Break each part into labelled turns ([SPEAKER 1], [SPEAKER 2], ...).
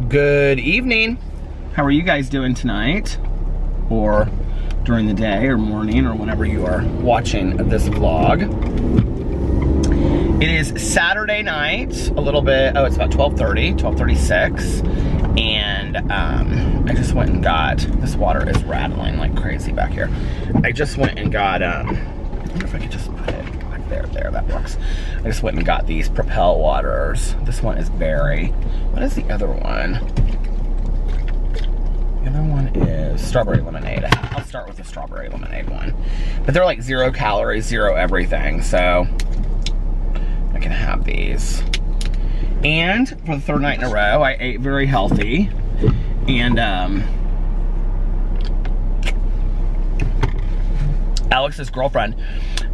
[SPEAKER 1] Good evening. How are you guys doing tonight? Or during the day or morning or whenever you are watching this vlog. It is Saturday night, a little bit, it's about 12:30, 12:36. And I just went and got, this water is rattling like crazy back here. I just went and got, I wonder if I could just put it like there, that works. I just went and got these Propel waters. This one is berry. What is the other one? The other one is strawberry lemonade. I'll start with the strawberry lemonade one. But they're like 0 calories, 0 everything, so I can have these. And for the 3rd night in a row, I ate very healthy. And Alex's girlfriend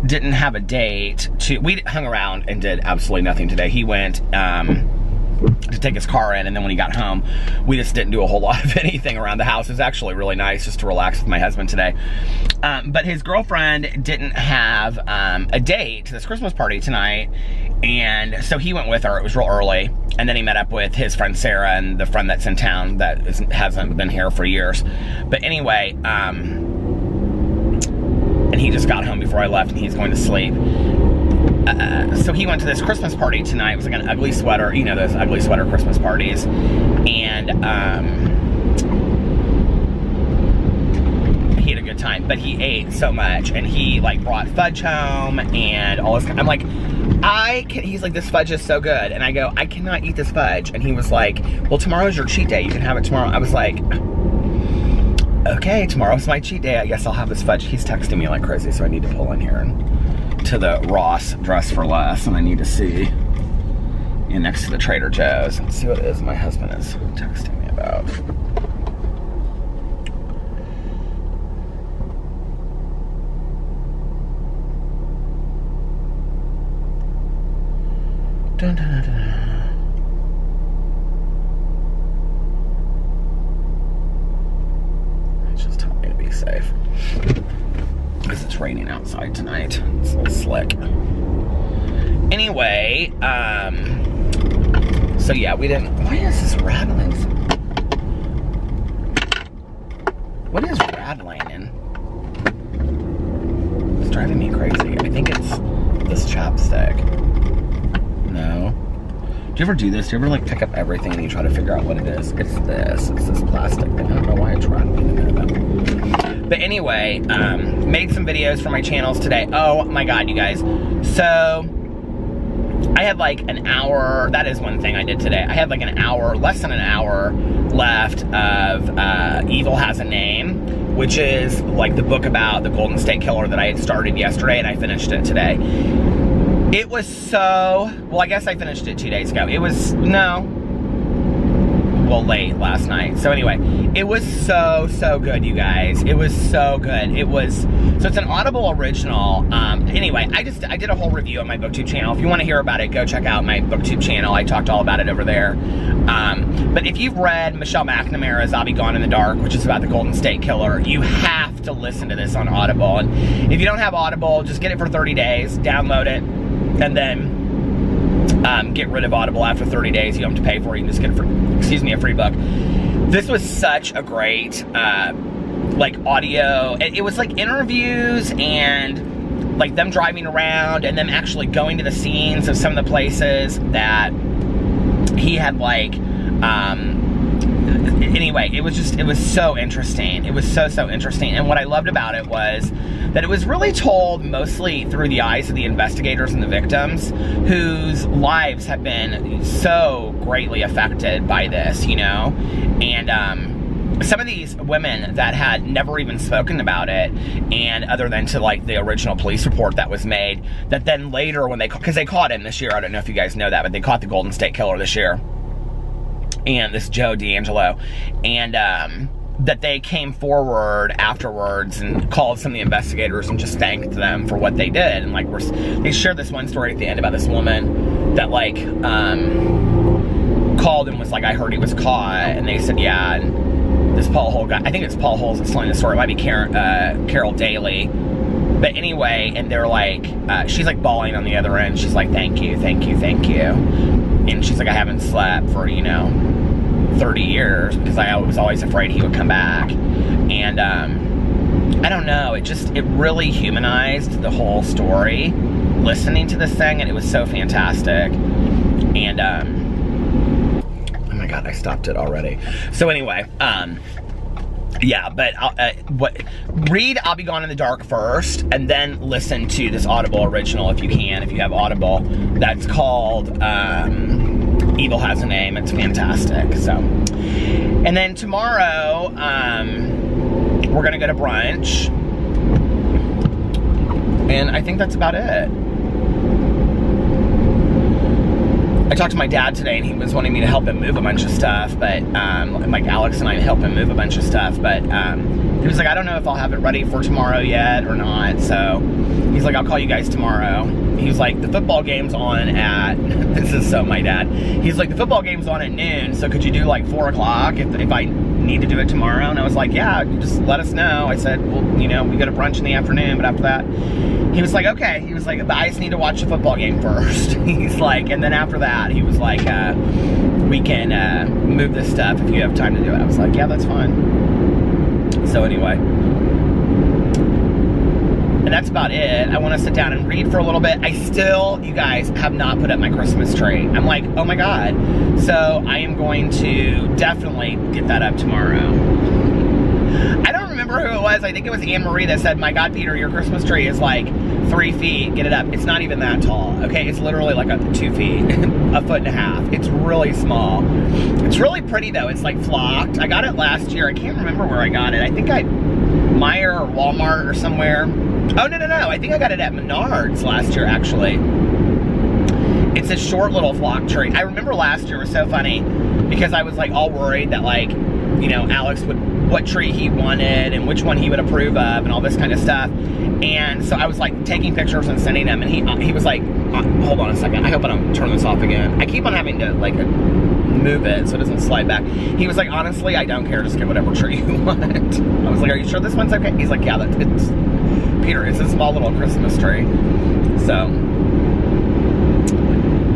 [SPEAKER 1] didn't have a date we hung around and did absolutely nothing today. He went to take his car in, and then when he got home, we just didn't do a whole lot of anything around the house. It was actually really nice just to relax with my husband today. But his girlfriend didn't have a date to this Christmas party tonight, and so he went with her. It was real early, and then he met up with his friend Sarah and the friend that's in town that hasn't been here for years. But anyway, and he just got home before I left, and he's going to sleep. So he went to this Christmas party tonight. It was like an ugly sweater, you know, those ugly sweater Christmas parties. And he had a good time, but he ate so much, and he like brought fudge home and all this. I'm like, he's like, this fudge is so good. And I go, I cannot eat this fudge. And he was like, well, tomorrow's your cheat day. You can have it tomorrow. I was like, okay, tomorrow's my cheat day. I guess I'll have this fudge. He's texting me like crazy, so I need to pull in here to the Ross Dress for Less, and I need to see next to the Trader Joe's and see what it is my husband is texting me about. Dun, dun, dun, dun. It's just telling me to be safe. Because it's raining outside tonight. It's a little slick. Anyway, so yeah, we didn't, why is this rattling? What is rattling? And it's driving me crazy. I think it's this chapstick. No. Do you ever do this? Do you ever like pick up everything and you try to figure out what it is? It's this plastic thing. I don't know why it's rattling in there though. But anyway, made some videos for my channels today. Oh my God, you guys. So, I had like an hour, that is one thing I did today. I had like an hour, less than an hour left of Evil Has a Name, which is like the book about the Golden State Killer that I had started yesterday, and I finished it today. It was so, well, I guess I finished it 2 days ago. It was, late last night. So anyway, it was so good, you guys. It was so good. It was, so it's an Audible original. Anyway, I did a whole review on my BookTube channel. If you want to hear about it, go check out my BookTube channel. I talked all about it over there. But if you've read Michelle McNamara's I'll Be Gone in the Dark, which is about the Golden State Killer, you have to listen to this on Audible. And if you don't have Audible, just get it for 30 days, download it, and then get rid of Audible after 30 days. You don't have to pay for it. You can just get a free book. This was such a great, like, audio. It was like interviews and like them driving around and them actually going to the scenes of some of the places that he had like, anyway, it was so interesting. It was so interesting. And what I loved about it was that it was really told mostly through the eyes of the investigators and the victims, whose lives have been so greatly affected by this, you know? And some of these women that had never even spoken about it, and other than to like the original police report that was made, that then later when because they caught him this year, I don't know if you guys know that, but they caught the Golden State Killer this year, and this Joe D'Angelo, and that they came forward afterwards and called some of the investigators and just thanked them for what they did. And like, they shared this one story at the end about this woman that like called and was like, I heard he was caught, and they said, yeah. And this Paul Hull guy, I think it's Paul Hull that's telling the story, it might be Carol Daly. But anyway, and they're like, she's like bawling on the other end. She's like, thank you, thank you, thank you. And she's like, I haven't slept for, you know, 30 years because I was always afraid he would come back. And I don't know, it really humanized the whole story listening to this thing, and it was so fantastic. And oh my god, I stopped it already. So anyway, yeah, but read I'll Be Gone in the Dark first, and then listen to this Audible original if you can, if you have Audible. That's called Evil Has a Name. It's fantastic. So, and then tomorrow, we're gonna go to brunch, and I think that's about it. I talked to my dad today, and he was wanting me to help him move a bunch of stuff, but like Alex and I help him move a bunch of stuff, but he was like, I don't know if I'll have it ready for tomorrow yet or not. So he's like, I'll call you guys tomorrow. He was like, the football game's on at, this is so my dad, he's like, the football game's on at noon, so could you do like 4 o'clock if I need to do it tomorrow? And I was like, yeah, just let us know. I said, well, you know, we go to brunch in the afternoon, but after that, he was like, okay. He was like, but I just need to watch the football game first. He's like, and then after that, he was like, we can move this stuff if you have time to do it. I was like, yeah, that's fine. So anyway, and that's about it. I want to sit down and read for a little bit. I still, you guys, have not put up my Christmas tree. I'm like, oh my god. So I am going to definitely get that up tomorrow. I don't remember who it was. I think it was Anne Marie that said, my god, Peter, your Christmas tree is like 3 feet. Get it up. It's not even that tall. Okay, it's literally like 2 feet, a foot and a half. It's really small. It's really pretty though. It's like flocked. I got it last year. I can't remember where I got it. I think Meijer or Walmart or somewhere. Oh, no. I think I got it at Menards last year, actually. It's a short little flock tree. I remember last year was so funny because I was like all worried that like, you know, Alex what tree he wanted and which one he would approve of and all this kind of stuff. And so I was like taking pictures and sending them, and he was like, hold on a second, I hope I don't turn this off again. I keep on having to like move it so it doesn't slide back. He was like, honestly, I don't care, just get whatever tree you want. I was like, are you sure this one's okay? He's like, yeah, it's Peter, it's a small little Christmas tree. So,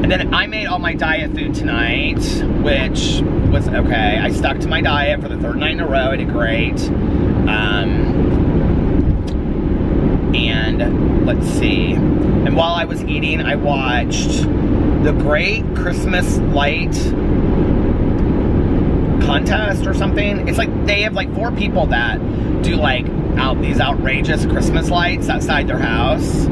[SPEAKER 1] and then I made all my diet food tonight, which was okay. I stuck to my diet for the 3rd night in a row. I did great. And let's see. And while I was eating, I watched the Great Christmas Light Contest or something. It's like they have like 4 people that do like these outrageous Christmas lights outside their house.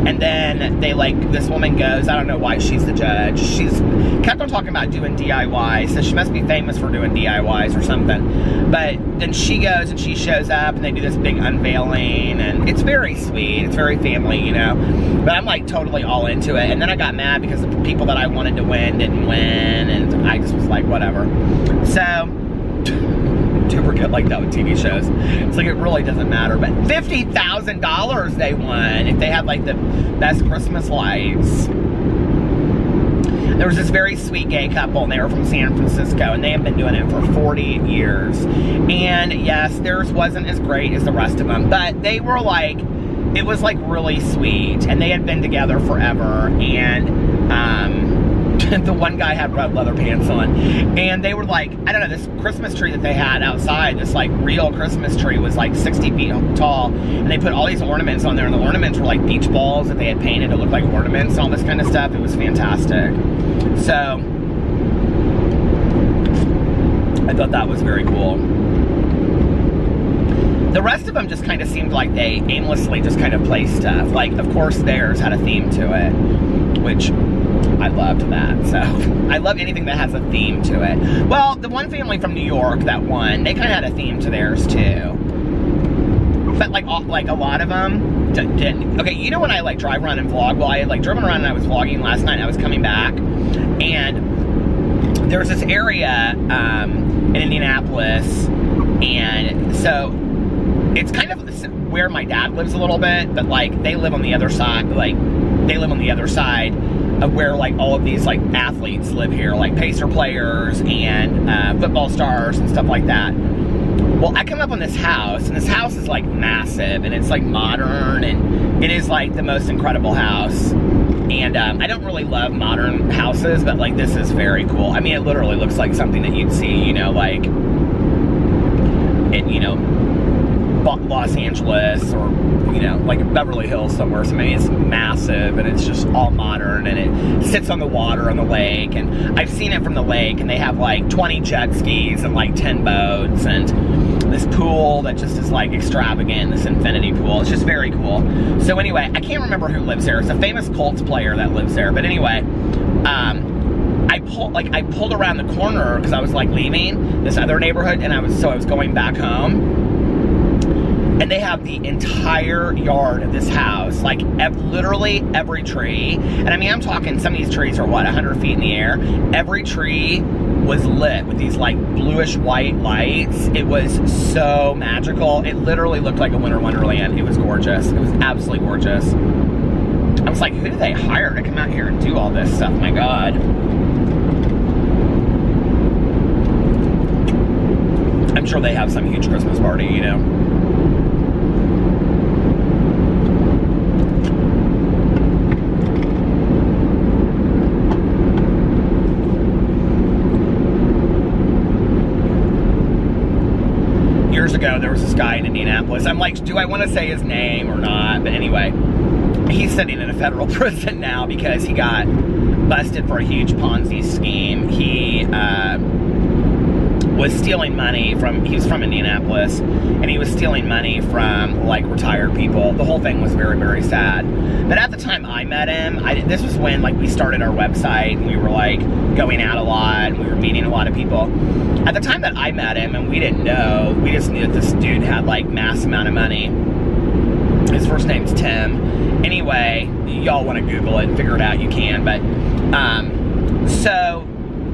[SPEAKER 1] And then they like, this woman goes, I don't know why she's the judge. She's kept on talking about doing DIY, so she must be famous for doing DIYs or something. But then she goes and she shows up and they do this big unveiling, and it's very sweet. It's very family, you know. But I'm like totally all into it. And then I got mad because the people that I wanted to win didn't win, and I just was like, whatever. So, do forget like that with TV shows. It's like it really doesn't matter. But $50,000 they won if they had like the best Christmas lights. There was this very sweet gay couple, and they were from San Francisco, and they have been doing it for 40 years. And yes, theirs wasn't as great as the rest of them, but they were like, it was like really sweet, and they had been together forever. And the one guy had red leather pants on, and they were like, I don't know, this Christmas tree that they had outside, this like real Christmas tree, was like 60 feet tall, and they put all these ornaments on there, and the ornaments were like beach balls that they had painted to look like ornaments and all this kind of stuff. It was fantastic. So I thought that was very cool. The rest of them just kind of seemed like they aimlessly just kind of play stuff. Like, of course, theirs had a theme to it, which I loved that. So I love anything that has a theme to it. Well, the one family from New York that won, they kind of had a theme to theirs too. But like a lot of them didn't. Okay, you know when I like drive around and vlog? Well, I had like driven around and I was vlogging last night, and I was coming back, and there was this area in Indianapolis, and so it's kind of where my dad lives a little bit, but like they live on the other side, of where like all of these like athletes live here, like Pacer players and football stars and stuff like that. Well, I come up on this house, and this house is like massive, and it's like modern, and it is like the most incredible house. And I don't really love modern houses, but like this is very cool. I mean, it literally looks like something that you'd see, you know, like in, you know, Los Angeles or, you know, like Beverly Hills somewhere. So maybe it's massive and it's just all modern and it sits on the water on the lake. And I've seen it from the lake, and they have like 20 jet skis and like 10 boats and this pool that just is like extravagant, this infinity pool. It's just very cool. So anyway, I can't remember who lives there. It's a famous Colts player that lives there. But anyway, I pulled around the corner because I was like leaving this other neighborhood, and I was going back home. And they have the entire yard of this house, like literally every tree. And I mean, I'm talking, some of these trees are what, 100 feet in the air? Every tree was lit with these like bluish white lights. It was so magical. It literally looked like a winter wonderland. It was gorgeous. It was absolutely gorgeous. I was like, who do they hire to come out here and do all this stuff? My God. I'm sure they have some huge Christmas party, you know. Years ago, there was this guy in Indianapolis. I'm like, do I want to say his name or not? But anyway, he's sitting in a federal prison now because he got busted for a huge Ponzi scheme. He was stealing money from, he was from Indianapolis, and he was stealing money from like retired people. The whole thing was very, very sad. But at the time I met him, this was when like we started our website and we were like going out a lot and we were meeting a lot of people. At the time that I met him, and we didn't know, we just knew that this dude had like mass amount of money. His first name's Tim. Anyway, y'all want to Google it and figure it out, you can. But so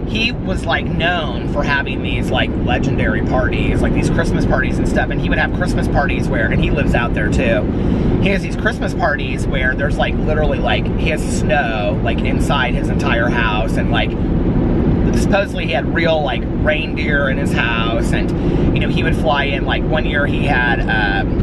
[SPEAKER 1] he was like known for having these like legendary parties, like these Christmas parties and stuff. And he would have Christmas parties where, and he lives out there too, he has these Christmas parties where there's like literally like, he has snow like inside his entire house, and like supposedly he had real like reindeer in his house, and you know, he would fly in. Like one year he had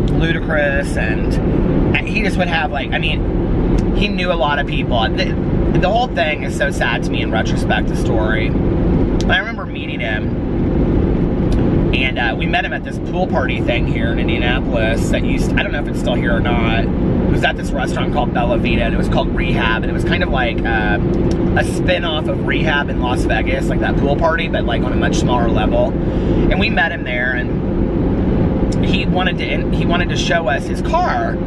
[SPEAKER 1] Ludacris, and he just would have like, I mean, he knew a lot of people. The whole thing is so sad to me in retrospect, the story. But I remember meeting him, and we met him at this pool party thing here in Indianapolis that used, I don't know if it's still here or not. It was at this restaurant called Bella Vita, and it was called Rehab, and it was kind of like a spin-off of Rehab in Las Vegas, like that pool party, but like on a much smaller level. And we met him there, and he wanted to show us his car.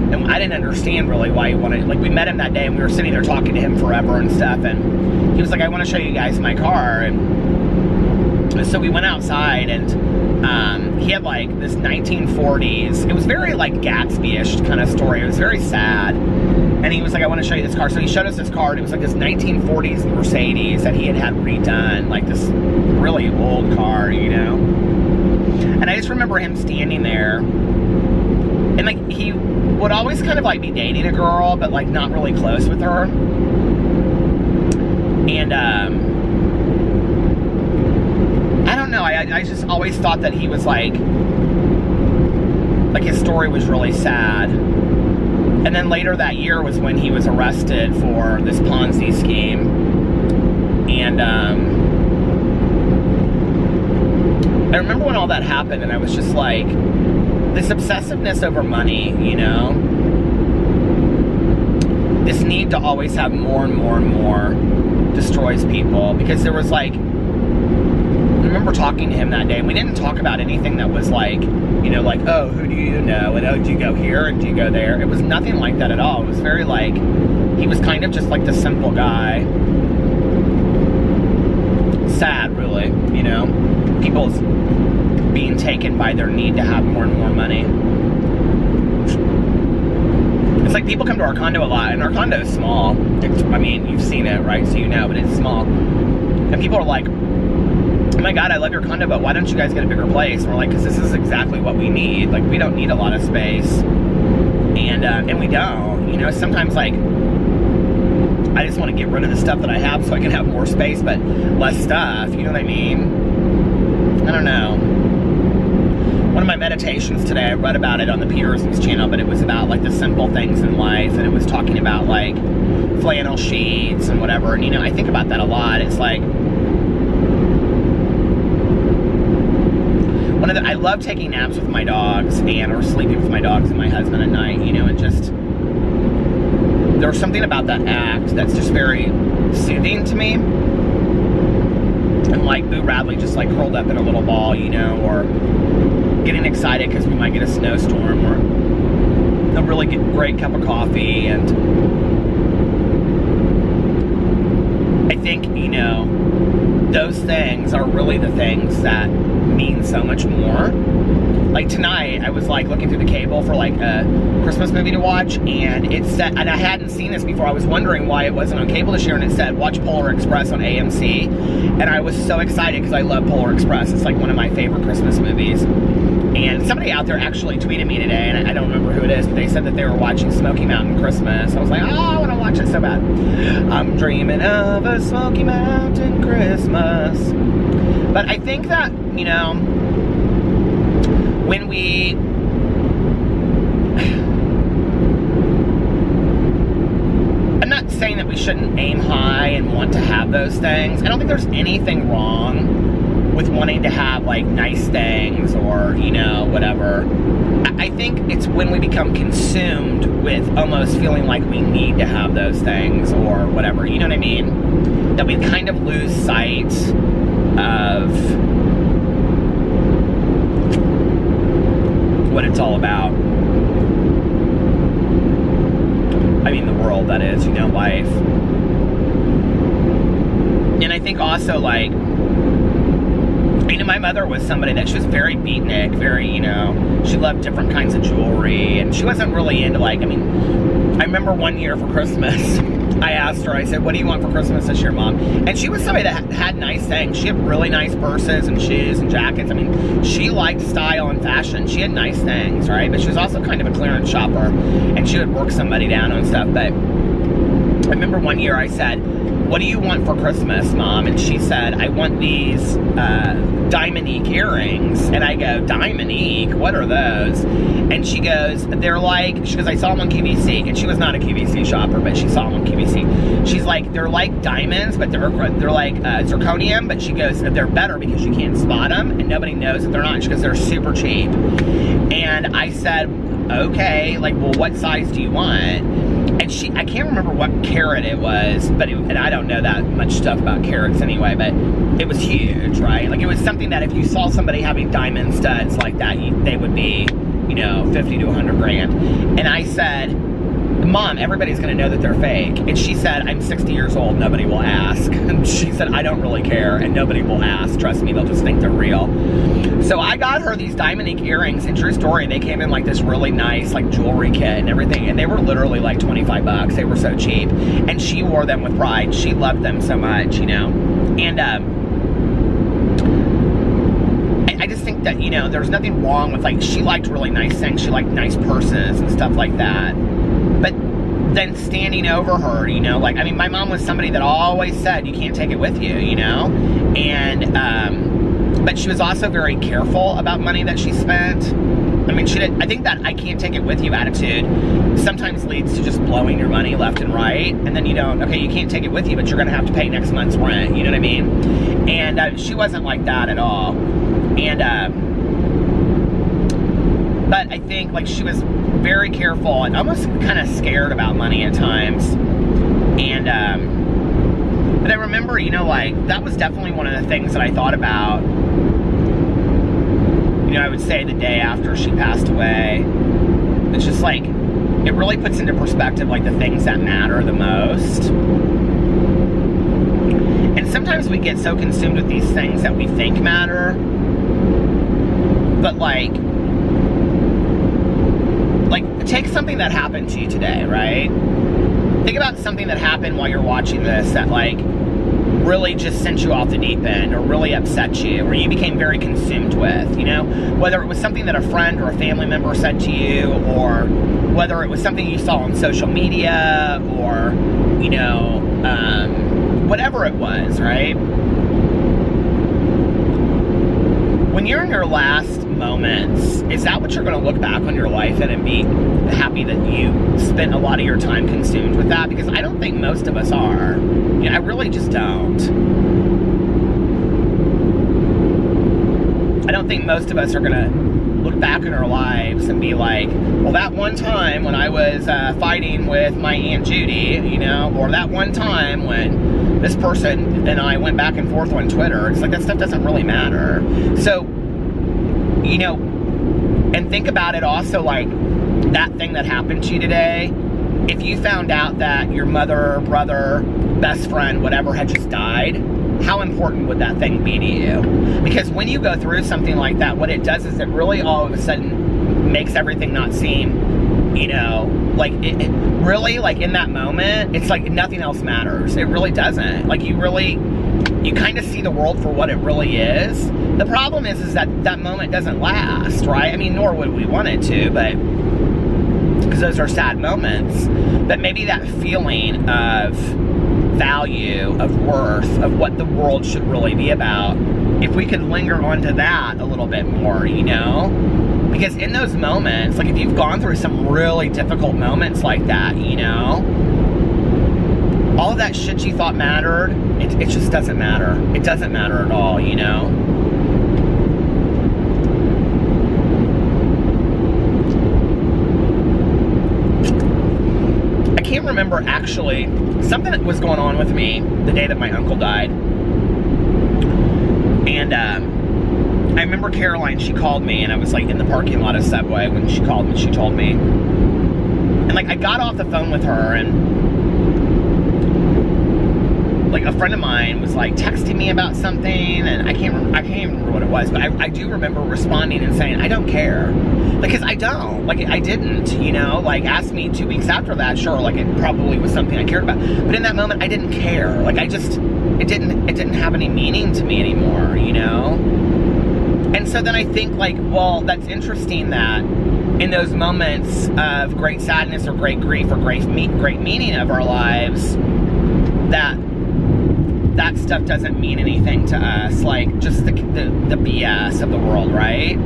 [SPEAKER 1] And I didn't understand really why he wanted, like we met him that day and we were sitting there talking to him forever and stuff, and he was like, I want to show you guys my car. And so we went outside, and he had like this 1940s, it was very like Gatsby-ish kind of story. It was very sad. And he was like, I want to show you this car. So he showed us this car, and it was like this 1940s Mercedes that he had redone, like this really old car, you know. And I just remember him standing there, and like he would always kind of like be dating a girl, but like not really close with her. And I don't know, I just always thought that he was like his story was really sad. And then later that year was when he was arrested for this Ponzi scheme. And I remember when all that happened, and I was just like, this obsessiveness over money, you know? This need to always have more and more and more destroys people. Because there was like, I remember talking to him that day, and we didn't talk about anything that was like, you know, like, oh, who do you know? And oh, do you go here? And do you go there? It was nothing like that at all. It was very like, he was kind of just like the simple guy. Sad, really, you know? People's being taken by their need to have more and more money. It's like people come to our condo a lot, and our condo is small. I mean, you've seen it, right? So you know, but it's small. And people are like, oh my God, I love your condo, but why don't you guys get a bigger place? And we're like, because this is exactly what we need. Like, we don't need a lot of space. And we don't. You know, sometimes, like, I just want to get rid of the stuff that I have so I can have more space, but less stuff. You know what I mean? I don't know. One of my Meditations today. I read about it on the Peterson's channel, but it was about like the simple things in life, and it was talking about like flannel sheets and whatever. And you know, I think about that a lot. It's like I love taking naps with my dogs or sleeping with my dogs and my husband at night, you know, and just there's something about that act that's just very soothing to me. And like Boo Radley just like curled up in a little ball, you know, or getting excited because we might get a snowstorm, or a really great cup of coffee. And I think, you know, those things are really the things that mean so much more. Like tonight, I was like looking through the cable for like a Christmas movie to watch, and it said, and I hadn't seen this before, I was wondering why it wasn't on cable this year, and it said, watch Polar Express on AMC, and I was so excited because I love Polar Express. It's like one of my favorite Christmas movies. And somebody out there actually tweeted me today, and I don't remember who it is, but they said that they were watching Smoky Mountain Christmas. I was like, oh, I want to watch it so bad. I'm dreaming of a Smoky Mountain Christmas. But I think that, you know, when we I'm not saying that we shouldn't aim high and want to have those things. I don't think there's anything wrong with wanting to have like nice things or, you know, whatever. I think it's when we become consumed with almost feeling like we need to have those things or whatever, you know what I mean? That we kind of lose sight of what it's all about. I mean, the world, that is, you know, life. And I think also, like, you know, my mother was somebody that she was very beatnik, very, you know, she loved different kinds of jewelry, and she wasn't really into, like, I mean, I remember one year for Christmas, I asked her, I said, what do you want for Christmas this year, Mom? And she was somebody that had nice things. She had really nice purses and shoes and jackets. I mean, she liked style and fashion. She had nice things, right? But she was also kind of a clearance shopper, and she would work somebody down on stuff. But I remember one year I said, what do you want for Christmas, Mom? And she said, I want these Diamond-Eke earrings. And I go, Diamond-Eke? What are those? And she goes, they're like, she goes, I saw them on QVC. And she was not a QVC shopper, but she saw them on QVC. She's like, they're like diamonds, but they're like zirconium. But she goes, they're better because you can't spot them, and nobody knows that they're not. She goes, they're super cheap. And I said, okay, like, well, what size do you want? And I can't remember what carat it was, but and I don't know that much stuff about carats anyway, but it was huge, right? Like, it was something that if you saw somebody having diamond studs like that, they would be, you know, 50 to 100 grand. And I said, Mom, everybody's gonna know that they're fake. And she said, I'm 60 years old, nobody will ask. And she said, I don't really care, and nobody will ask. Trust me, they'll just think they're real. So I got her these Diamond-Eke earrings, and true story, they came in like this really nice like jewelry kit and everything, and they were literally like 25 bucks. They were so cheap. And she wore them with pride. She loved them so much, you know. And I just think that, you know, there's nothing wrong with, like, she liked really nice things. She liked nice purses and stuff like that. But then standing over her, you know, like, I mean, my mom was somebody that always said, you can't take it with you, you know? And, but she was also very careful about money that she spent. I mean, I think that I can't take it with you attitude sometimes leads to just blowing your money left and right. And then you don't, okay, you can't take it with you, but you're gonna have to pay next month's rent, you know what I mean? And she wasn't like that at all. And, but I think, like, she was very careful and almost kind of scared about money at times. And, but I remember, you know, like, that was definitely one of the things that I thought about, you know, I would say the day after she passed away. It's just like, it really puts into perspective, like, the things that matter the most. And sometimes we get so consumed with these things that we think matter. But, like, take something that happened to you today, right? Think about something that happened while you're watching this that, like, really just sent you off the deep end or really upset you or you became very consumed with, you know? Whether it was something that a friend or a family member said to you, or whether it was something you saw on social media, or, you know, whatever it was, right? When you're in your last moments, is that what you're going to look back on your life and be happy that you spent a lot of your time consumed with that? Because I don't think most of us are. You know, I really just don't. I don't think most of us are going to look back in our lives and be like, well, that one time when I was fighting with my Aunt Judy, you know, or that one time when this person and I went back and forth on Twitter. It's like, that stuff doesn't really matter. So, you know, and think about it also, like, that thing that happened to you today, if you found out that your mother, brother, best friend, whatever, had just died, how important would that thing be to you? Because when you go through something like that, what it does is it really all of a sudden makes everything not seem, you know, like, it really, like, in that moment, it's like nothing else matters. It really doesn't. Like, you kind of see the world for what it really is. The problem is that that moment doesn't last, right? I mean, nor would we want it to, but, because those are sad moments. But maybe that feeling of value, of worth, of what the world should really be about, if we could linger onto that a little bit more, you know? Because in those moments, like, if you've gone through some really difficult moments like that, you know, all of that shit you thought mattered, it just doesn't matter. It doesn't matter at all, you know? I can't remember, actually, something that was going on with me the day that my uncle died. And I remember Caroline, she called me, and I was, like, in the parking lot of Subway when she called me. She told me. And, like, I got off the phone with her, and, like, a friend of mine was, like, texting me about something, and I can't even remember what it was, but I do remember responding and saying, I don't care. Because I don't. Like, I didn't, you know? Like, ask me 2 weeks after that, sure, like, it probably was something I cared about. But in that moment, I didn't care. Like, it didn't have any meaning to me anymore, you know? And so then I think, like, well, that's interesting that in those moments of great sadness or great grief or great meaning of our lives, that stuff doesn't mean anything to us, like just the BS of the world, right?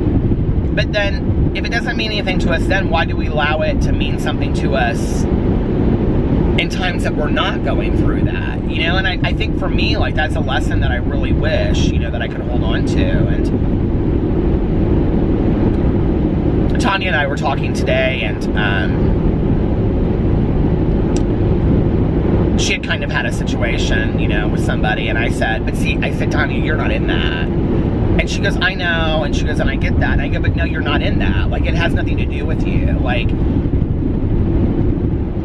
[SPEAKER 1] But then, if it doesn't mean anything to us, then why do we allow it to mean something to us in times that we're not going through that, you know? And I think for me, like, that's a lesson that I really wish, you know, that I could hold on to. And Tanya and I were talking today, and she had kind of had a situation, you know, with somebody, and I said, Tanya, you're not in that. And she goes, I know, and she goes, and I get that. And I go, but no, you're not in that. Like, it has nothing to do with you. Like,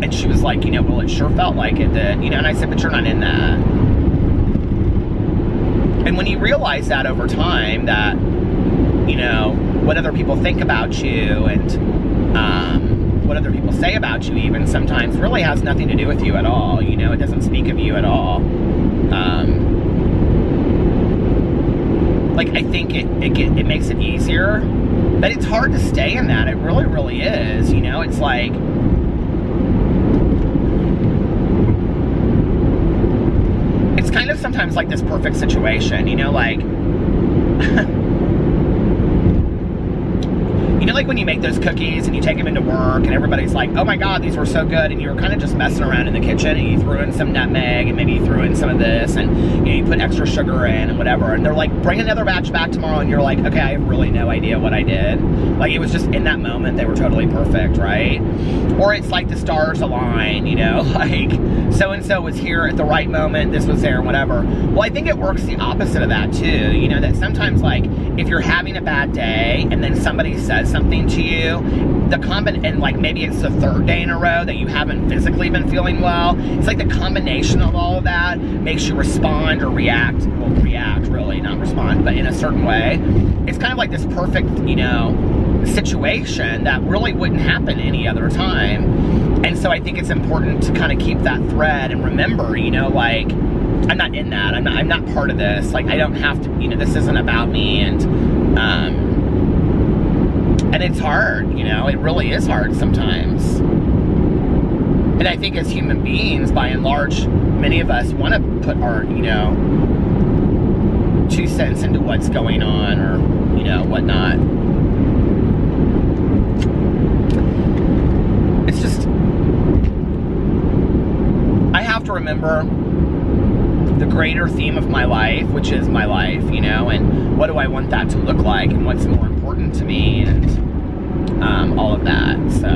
[SPEAKER 1] and she was like, you know, well, it sure felt like it did, you know, and I said, but you're not in that. And when you realize that over time, that, you know, what other people think about you, and, what other people say about you even sometimes really has nothing to do with you at all, you know, it doesn't speak of you at all. Like, I think it makes it easier, but it's hard to stay in that. It really, really is, you know, it's like, it's kind of sometimes like this perfect situation, you know, like, you know, like when you make those cookies and you take them into work and everybody's like, oh my God, these were so good, and you were kind of just messing around in the kitchen and you threw in some nutmeg and maybe you threw in some of this, and, you know, you put extra sugar in and whatever, and they're like, bring another batch back tomorrow, and you're like, okay, I have really no idea what I did. Like, it was just in that moment, they were totally perfect, right? Or it's like the stars align, you know, like, so-and-so was here at the right moment, this was there, whatever. Well, I think it works the opposite of that too, you know, that sometimes, like, if you're having a bad day and then somebody says something to you, and like maybe it's the third day in a row that you haven't physically been feeling well, it's like the combination of all of that makes you respond or react, well, react really, not respond, but in a certain way. It's kind of like this perfect, you know, situation that really wouldn't happen any other time. And so I think it's important to kind of keep that thread and remember, you know, like, I'm not in that, I'm not part of this, like, I don't have to, you know, this isn't about me, and it's hard, you know, it really is hard sometimes. And I think as human beings, by and large, many of us want to put our, you know, 2 cents into what's going on, or, you know, whatnot. it's just, I have to remember the greater theme of my life, which is my life, you know, and what do I want that to look like, and what's more important to me, and all of that. So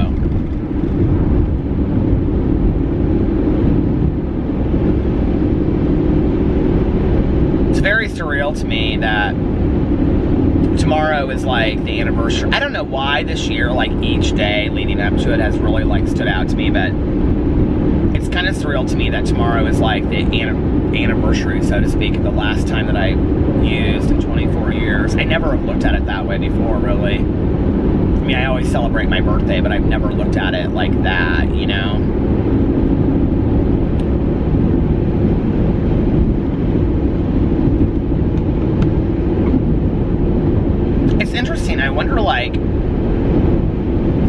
[SPEAKER 1] it's very surreal to me that tomorrow is like the anniversary. I don't know why this year, like each day leading up to it has really like stood out to me, but it's kind of surreal to me that tomorrow is like the anniversary, so to speak, of the last time that I used in 24 years. I never have looked at it that way before, really. I mean, I always celebrate my birthday, but I've never looked at it like that, you know? It's interesting. I wonder, like,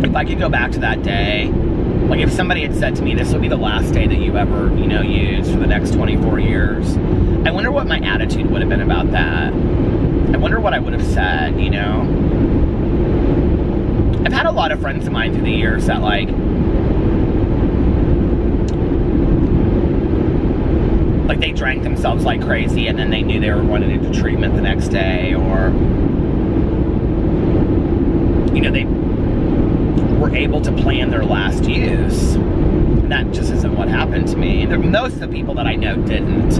[SPEAKER 1] if I could go back to that day, like if somebody had said to me, this would be the last day that you ever, you know, use for the next 24 years, I wonder what my attitude would have been about that. I wonder what I would have said, you know? I've had a lot of friends of mine through the years that, like they drank themselves like crazy and then they knew they were going into treatment the next day, or, you know, they were able to plan their last use. And that just isn't what happened to me. Most of the people that I know didn't.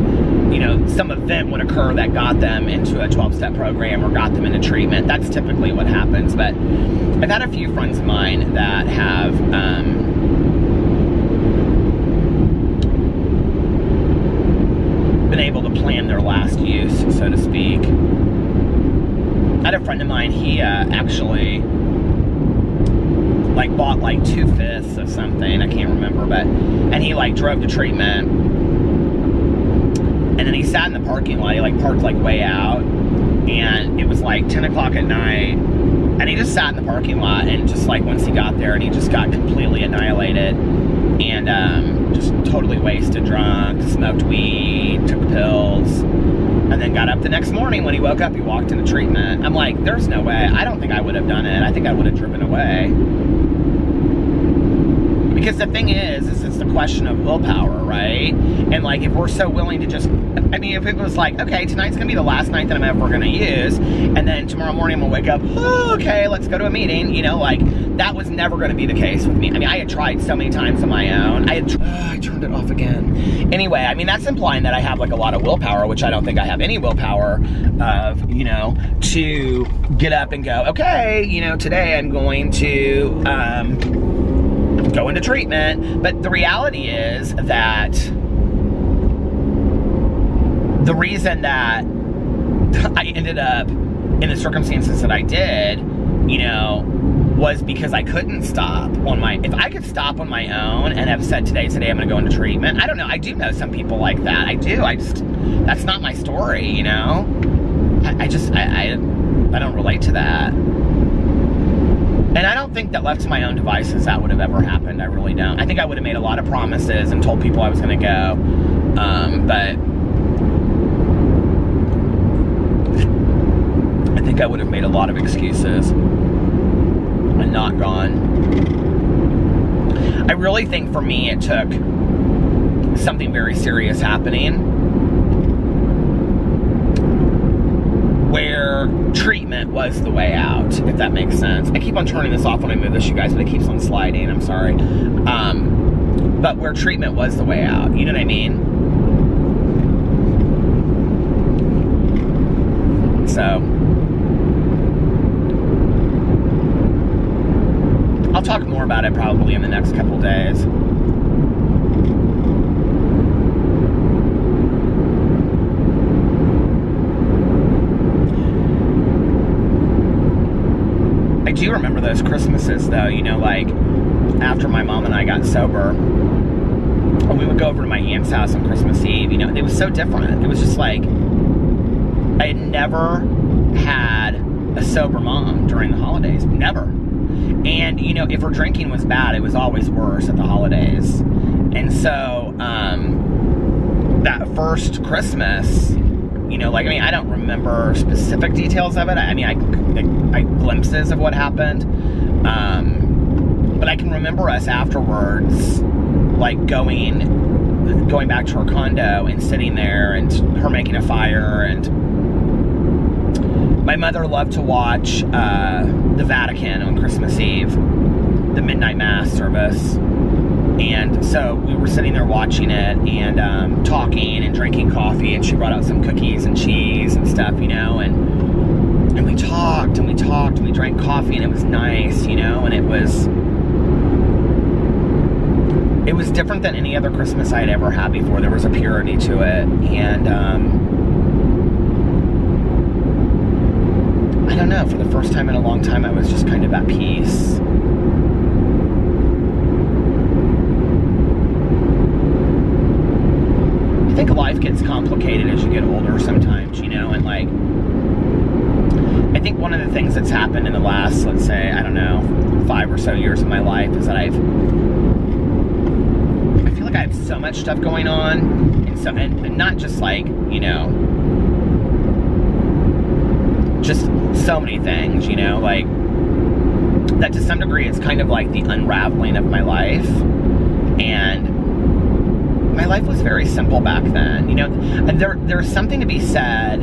[SPEAKER 1] You know, some event would occur that got them into a 12-step program or got them into treatment. That's typically what happens. But I've had a few friends of mine that have been able to plan their last use, so to speak. I had a friend of mine, he actually like bought like 2/5 of something, I can't remember, but, and he like drove to treatment, and then he sat in the parking lot. He like parked like way out, and it was like 10 o'clock at night, and he just sat in the parking lot, and just like once he got there, and he just got completely annihilated, and just totally wasted, drunk, smoked weed, took pills, and then got up the next morning. When he woke up, he walked into treatment. I'm like, there's no way. I don't think I would have done it. I think I would have driven away. Because the thing is it's the question of willpower, right? And like, if we're so willing to just, I mean, if it was like, okay, tonight's gonna be the last night that I'm ever gonna use, and then tomorrow morning I'm gonna wake up, oh, okay, let's go to a meeting, you know, like, that was never gonna be the case with me. I mean, I had tried so many times on my own. I turned it off again. Anyway, I mean, that's implying that I have like a lot of willpower, which I don't think I have any willpower of, you know, to get up and go, okay, you know, today I'm going to, go into treatment. But the reality is that the reason that I ended up in the circumstances that I did, you know, was because I couldn't stop on my, if I could stop on my own and have said today's the day I'm gonna go into treatment, I don't know, I do know some people like that. I do, that's not my story, you know? I don't relate to that. And I don't think that left to my own devices that would have ever happened. I really don't. I think I would have made a lot of promises and told people I was going to go. But I think I would have made a lot of excuses and not gone. I really think for me it took something very serious happening where treatment was the way out, if that makes sense. I keep on turning this off when I move this, you guys, but it keeps on sliding, I'm sorry. But where treatment was the way out, you know what I mean? So, I'll talk more about it probably in the next couple days. I do remember those Christmases though, you know, like after my mom and I got sober, and we would go over to my aunt's house on Christmas Eve, you know, it was so different. It was just like, I had never had a sober mom during the holidays, never. And, you know, if her drinking was bad, it was always worse at the holidays. And so, that first Christmas, you know, like, I mean, I don't remember specific details of it. I mean, I glimpses of what happened. But I can remember us afterwards, like going back to her condo and sitting there and her making a fire. And my mother loved to watch the Vatican on Christmas Eve, the midnight mass service. And so we were sitting there watching it and talking and drinking coffee, and she brought out some cookies and cheese and stuff, you know, and we talked and we talked and we drank coffee, and it was nice, you know, and it was different than any other Christmas I had ever had before. There was a purity to it, and I don't know, for the first time in a long time I was just kind of at peace. I think life gets complicated as you get older sometimes, you know, and like, I think one of the things that's happened in the last, let's say, I don't know, 5 or so years of my life is that I feel like I have so much stuff going on, and not just like, you know, just so many things, you know, like, that to some degree it's kind of like the unraveling of my life. And my life was very simple back then, you know. There's something to be said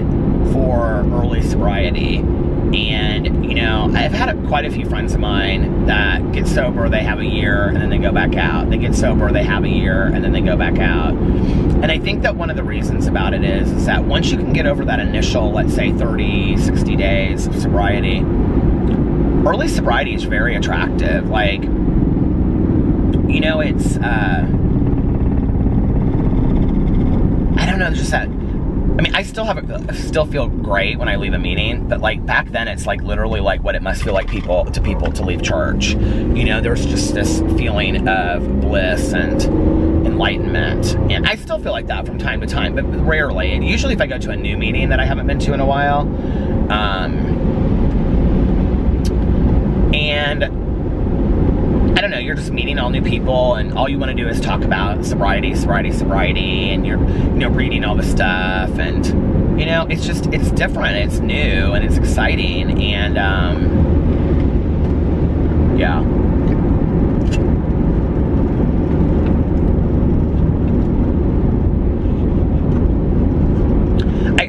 [SPEAKER 1] for early sobriety. And, you know, I've had quite a few friends of mine that get sober, they have a year, and then they go back out. They get sober, they have a year, and then they go back out. And I think that one of the reasons about it is that once you can get over that initial, let's say, 30, 60 days of sobriety, early sobriety is very attractive. Like, you know, it's, I don't know, just that, I mean, I still feel great when I leave a meeting, but like back then it's like literally like what it must feel like to people to leave church. You know, there's just this feeling of bliss and enlightenment. And I still feel like that from time to time, but rarely. And usually if I go to a new meeting that I haven't been to in a while, and I don't know, you're just meeting all new people, and all you want to do is talk about sobriety, and you're, you know, reading all the stuff, and, you know, it's just, it's different, it's new, and it's exciting, and, yeah.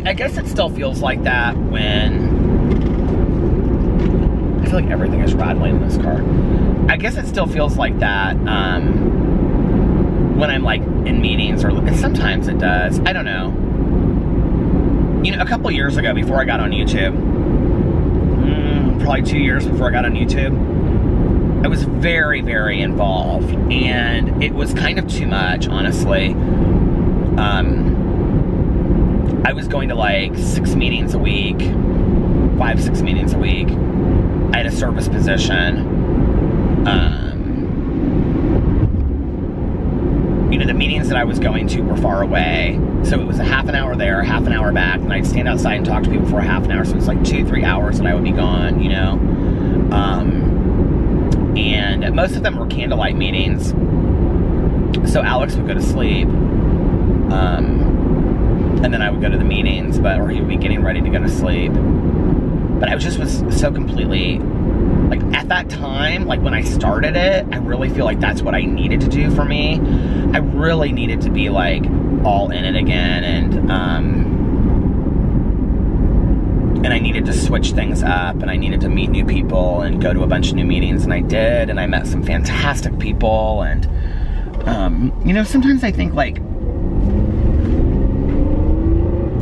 [SPEAKER 1] I guess it still feels like that when, I feel like everything is rattling in this car. I guess it still feels like that when I'm like in meetings, and sometimes it does. I don't know. You know, a couple years ago, before I got on YouTube, probably 2 years before I got on YouTube, I was very, very involved, and it was kind of too much, honestly. I was going to like 6 meetings a week, 5, 6 meetings a week. I had a service position. You know, the meetings that I was going to were far away, so it was a half an hour there, half an hour back, and I'd stand outside and talk to people for a half an hour, so it was like 2-3 hours that I would be gone, you know. And most of them were candlelight meetings, so Alex would go to sleep, and then I would go to the meetings, or he would be getting ready to go to sleep. But I was so completely, like, at that time, like, when I started it, I really feel like that's what I needed to do for me. I really needed to be, like, all in it again, and I needed to switch things up, and I needed to meet new people and go to a bunch of new meetings, and I did, and I met some fantastic people, and, you know, sometimes I think, like,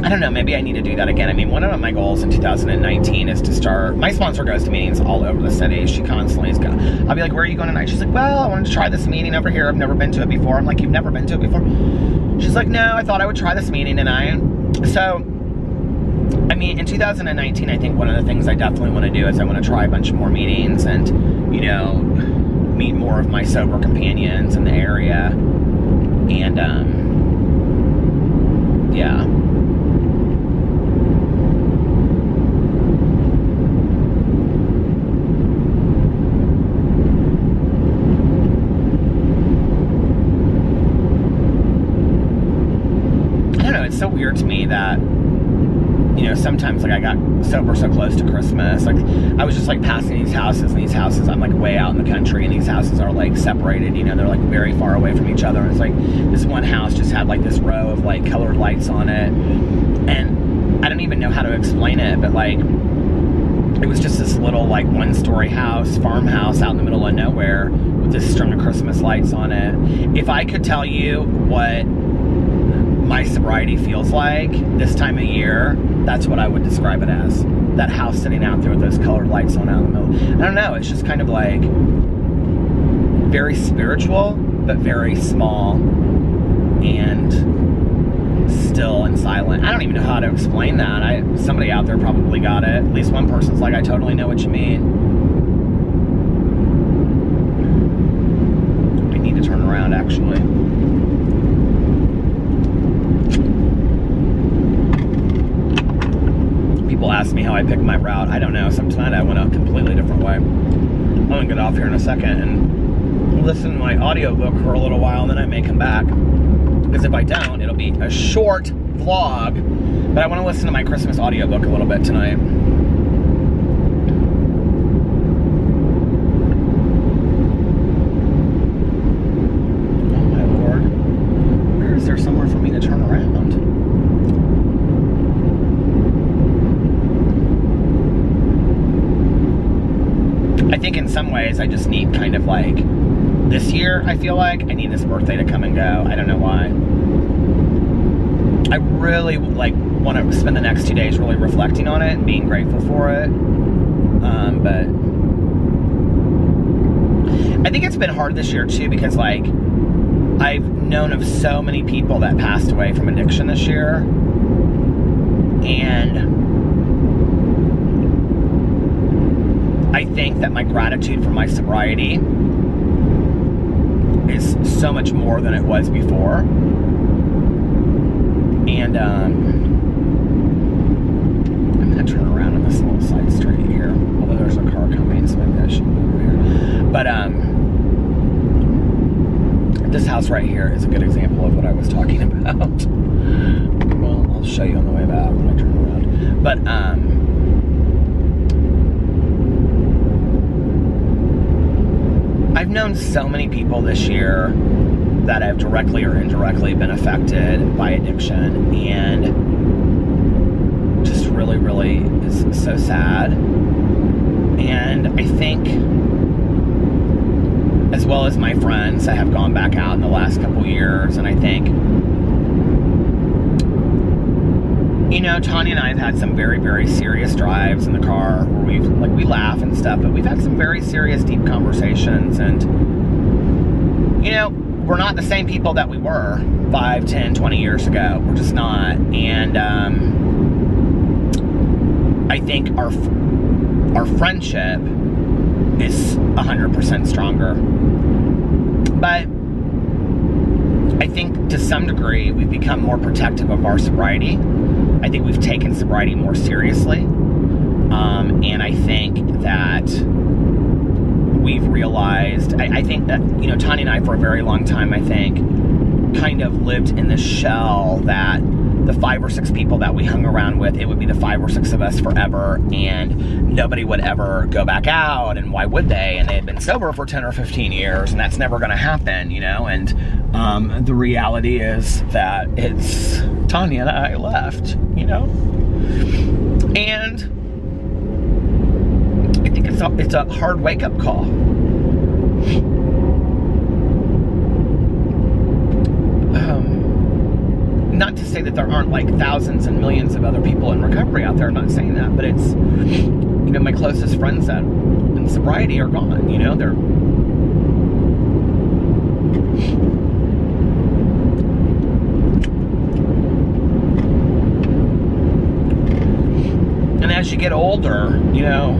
[SPEAKER 1] I don't know, maybe I need to do that again. I mean, one of my goals in 2019 is to start, my sponsor goes to meetings all over the city. She constantly is going, I'll be like, where are you going tonight? She's like, well, I wanted to try this meeting over here. I've never been to it before. I'm like, you've never been to it before? She's like, no, I thought I would try this meeting tonight. So, I mean, in 2019, I think one of the things I definitely want to do is I want to try a bunch more meetings and, you know, meet more of my sober companions in the area. And, yeah. It's so weird to me that, you know, sometimes like I got sober so close to Christmas, like I was just like passing these houses, and these houses, I'm like way out in the country, and these houses are like separated, you know, they're like very far away from each other, and it's like this one house just had like this row of like colored lights on it, and I don't even know how to explain it, but like it was just this little like one-story house, farmhouse out in the middle of nowhere with this string of Christmas lights on it. If I could tell you what my sobriety feels like this time of year, that's what I would describe it as. That house sitting out there with those colored lights on out in the middle. I don't know, it's just kind of like very spiritual, but very small and still and silent. I don't even know how to explain that. Somebody out there probably got it. At least one person's like, I totally know what you mean. I need to turn around, actually. People ask me how I pick my route. I don't know. So tonight I went a completely different way. I'm gonna get off here in a second and listen to my audiobook for a little while, and then I may come back. Because if I don't, it'll be a short vlog. But I want to listen to my Christmas audiobook a little bit tonight. Oh my Lord. Where is there somewhere for me to turn around? I think in some ways I just need kind of like, this year I feel like I need this birthday to come and go. I don't know why. I really like want to spend the next 2 days really reflecting on it and being grateful for it. But I think it's been hard this year too, because like I've known of so many people that passed away from addiction this year, and I think that my gratitude for my sobriety is so much more than it was before. And I'm gonna turn around on this little side street here, although there's a car coming, so maybe I should move over here. But this house right here is a good example of what I was talking about. Well, I'll show you on the way back when I turn around. But I've known so many people this year that have directly or indirectly been affected by addiction, and just really, really is so sad. And I think, as well as my friends that have gone back out in the last couple years, and I think, you know, Tanya and I have had some very, very serious drives in the car where we laugh and stuff, but we've had some very serious, deep conversations, and, you know, we're not the same people that we were 5, 10, 20 years ago. We're just not. And I think our friendship is 100% stronger. But I think to some degree we've become more protective of our sobriety. I think we've taken sobriety more seriously. And I think that we've realized, I think that, you know, Tanya and I for a very long time, I think, kind of lived in this shell that the 5 or 6 people that we hung around with, it would be the 5 or 6 of us forever, and nobody would ever go back out, and why would they? And they had been sober for 10 or 15 years, and that's never gonna happen, you know? And the reality is that it's Tanya and I left, you know? And I think it's a hard wake-up call. Not to say that there aren't like thousands and millions of other people in recovery out there, I'm not saying that, but it's, you know, my closest friends that in sobriety are gone, you know, they're, and as you get older, you know,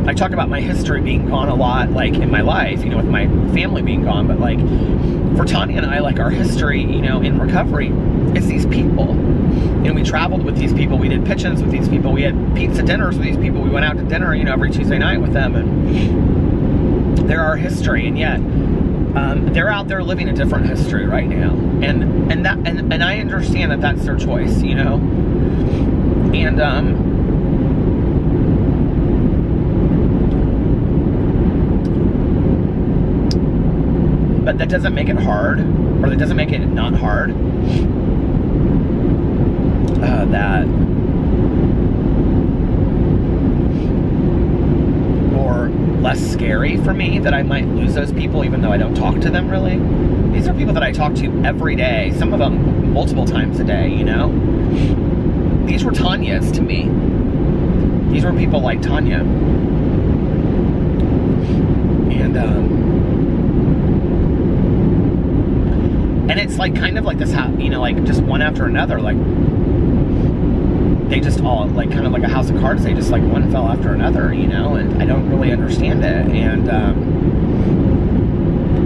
[SPEAKER 1] I talk about my history being gone a lot, like in my life, you know, with my family being gone, but like for Tanya and I, like our history, you know, in recovery, it's these people. You know, we traveled with these people, we did pitch-ins with these people, we had pizza dinners with these people, we went out to dinner, you know, every Tuesday night with them, and they're our history, and yet they're out there living a different history right now, and I understand that that's their choice, you know, and but that doesn't make it hard, or that doesn't make it not hard. That or less scary for me that I might lose those people even though I don't talk to them really. These are people that I talk to every day, some of them multiple times a day, you know. These were Tanya's to me. These were people like Tanya. And it's like kind of like this, you know, like just one after another, like they just all, like kind of like a house of cards, they just like one fell after another, you know, and I don't really understand it. And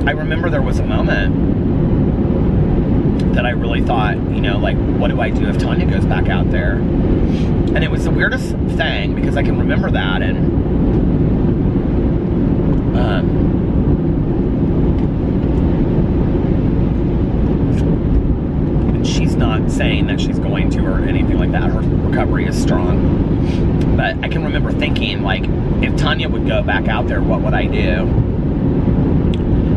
[SPEAKER 1] I remember there was a moment that I really thought, you know, like, what do I do if Tanya goes back out there? And it was the weirdest thing because I can remember that, and she's not saying that she's going to or anything like that. Her recovery is strong. But I can remember thinking, like, if Tanya would go back out there, what would I do?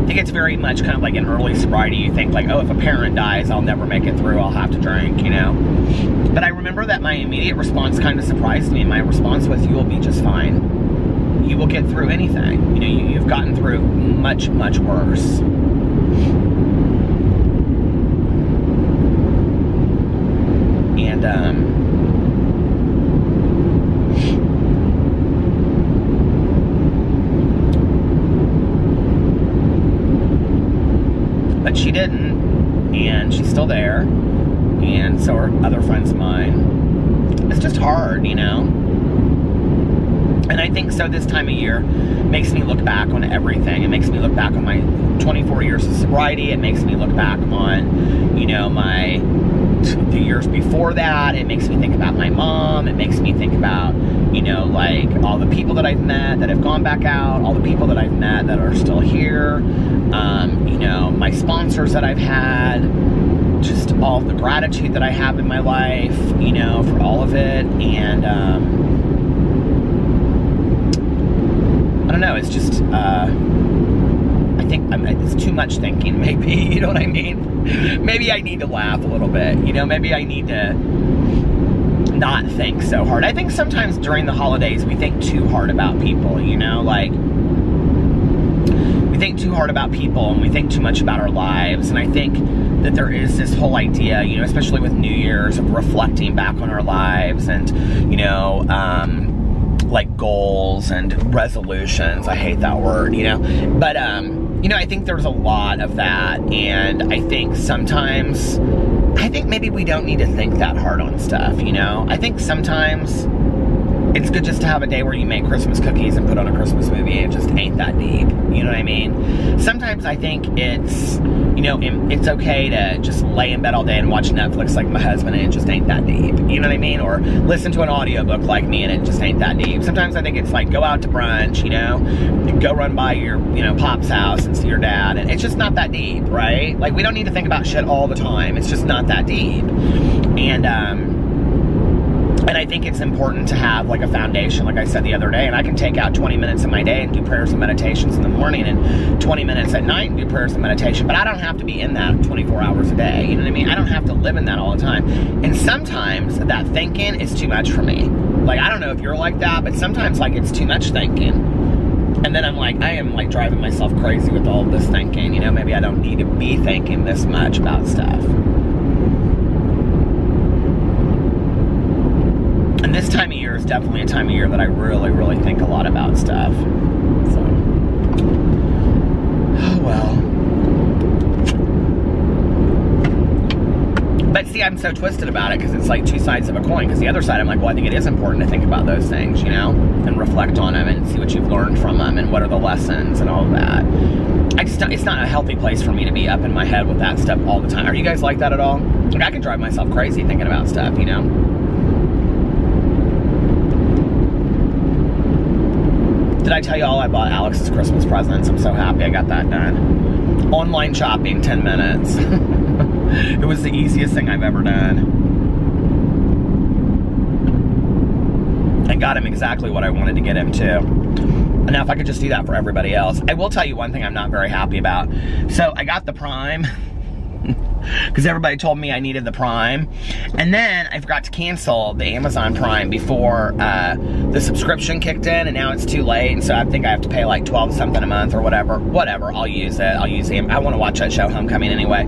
[SPEAKER 1] I think it's very much kind of like in early sobriety. You think like, oh, if a parent dies, I'll never make it through. I'll have to drink, you know? But I remember that my immediate response kind of surprised me. My response was, you will be just fine. You will get through anything. You know, you've gotten through much, much worse. But she didn't, and she's still there, and so are other friends of mine. It's just hard, you know? And I think so this time of year makes me look back on everything. It makes me look back on my 24 years of sobriety. It makes me look back on, you know, the years before that. It makes me think about my mom. It makes me think about, you know, like all the people that I've met that have gone back out, all the people that I've met that are still here, you know, my sponsors that I've had, just all the gratitude that I have in my life, you know, for all of it. And I don't know, it's just, I think it's too much thinking, maybe, you know what I mean? Maybe I need to laugh a little bit, you know, maybe I need to not think so hard. I think sometimes during the holidays we think too hard about people, you know, like, we think too hard about people and we think too much about our lives. And I think that there is this whole idea, you know, especially with New Year's, of reflecting back on our lives and, you know, like goals and resolutions. I hate that word, you know, but, you know, I think there's a lot of that, and I think sometimes, I think maybe we don't need to think that hard on stuff, you know? I think sometimes it's good just to have a day where you make Christmas cookies and put on a Christmas movie. It just ain't that deep, you know what I mean? Sometimes I think it's, you know, it's okay to just lay in bed all day and watch Netflix like my husband, and it just ain't that deep, you know what I mean? Or listen to an audiobook like me and it just ain't that deep. Sometimes I think it's like, go out to brunch, you know, go run by your, you know, pop's house and see your dad, and it's just not that deep, right? Like, we don't need to think about shit all the time. It's just not that deep. And I think it's important to have like a foundation, like I said the other day, and I can take out 20 minutes of my day and do prayers and meditations in the morning and 20 minutes at night and do prayers and meditation, but I don't have to be in that 24 hours a day, you know what I mean? I don't have to live in that all the time. And sometimes that thinking is too much for me. Like, I don't know if you're like that, but sometimes like it's too much thinking. And then I'm like, I am like driving myself crazy with all of this thinking, you know, maybe I don't need to be thinking this much about stuff. And this time of year is definitely a time of year that I really, really think a lot about stuff. So, oh well. But see, I'm so twisted about it because it's like two sides of a coin. Because the other side, I'm like, well, I think it is important to think about those things, you know, and reflect on them and see what you've learned from them and what are the lessons and all of that. It's not a healthy place for me to be up in my head with that stuff all the time. Are you guys like that at all? Like, I can drive myself crazy thinking about stuff, you know? Did I tell you all I bought Alex's Christmas presents? I'm so happy I got that done. Online shopping, 10 minutes. It was the easiest thing I've ever done. I got him exactly what I wanted to get him too. And now if I could just do that for everybody else. I will tell you one thing I'm not very happy about. So I got the Prime, because everybody told me I needed the Prime. And then I forgot to cancel the Amazon Prime before the subscription kicked in, and now it's too late. And so I think I have to pay like 12 something a month or whatever. Whatever, I'll use it. I'll use it. I want to watch that show Homecoming anyway.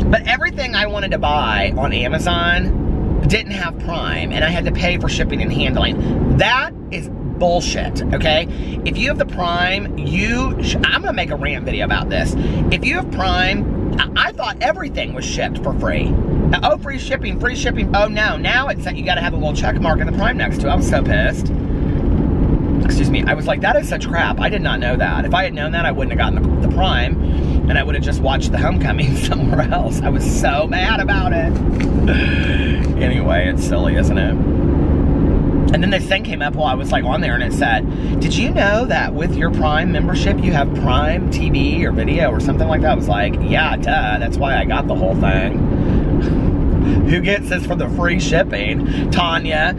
[SPEAKER 1] But everything I wanted to buy on Amazon didn't have Prime, and I had to pay for shipping and handling. That is bullshit, okay? If you have the Prime, I'm gonna make a rant video about this. If you have Prime, I thought everything was shipped for free. Oh, free shipping, free shipping. Oh no, now it's that you gotta have a little check mark in the Prime next to it. I was so pissed. Excuse me, I was like, that is such crap. I did not know that. If I had known that, I wouldn't have gotten the Prime, and I would have just watched the Homecoming somewhere else. I was so mad about it. Anyway, it's silly, isn't it? And then this thing came up while I was like on there, and it said, did you know that with your Prime membership, you have Prime TV or video or something like that? I was like, yeah, duh, that's why I got the whole thing. Who gets this for the free shipping? Tanya,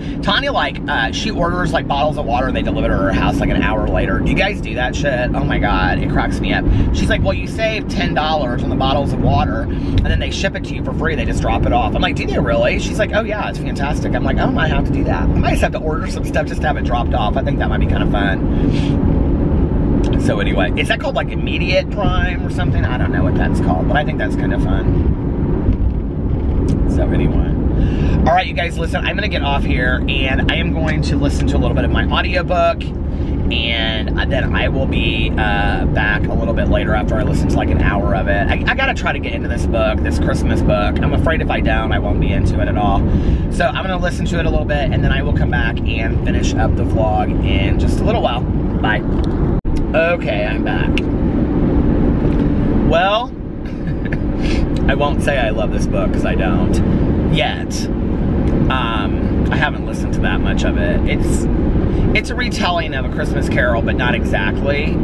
[SPEAKER 1] like, she orders like bottles of water and they deliver to her house like an hour later. Do you guys do that shit? Oh my God, it cracks me up. She's like, well, you save $10 on the bottles of water and then they ship it to you for free. They just drop it off. I'm like, do they really? She's like, oh yeah, it's fantastic. I'm like, I might have to do that. I might just have to order some stuff just to have it dropped off. I think that might be kind of fun. So anyway, is that called like immediate Prime or something? I don't know what that's called, but I think that's kind of fun. So anyway, all right, you guys, listen, I'm gonna get off here and I am going to listen to a little bit of my audiobook, and then I will be back a little bit later after I listen to like an hour of it. I gotta try to get into this book, this Christmas book. I'm afraid if I don't, I won't be into it at all. So I'm gonna listen to it a little bit and then I will come back and finish up the vlog in just a little while. Bye. Okay, I'm back. Well, I won't say I love this book, because I don't yet. I haven't listened to that much of it. It's a retelling of A Christmas Carol, but not exactly.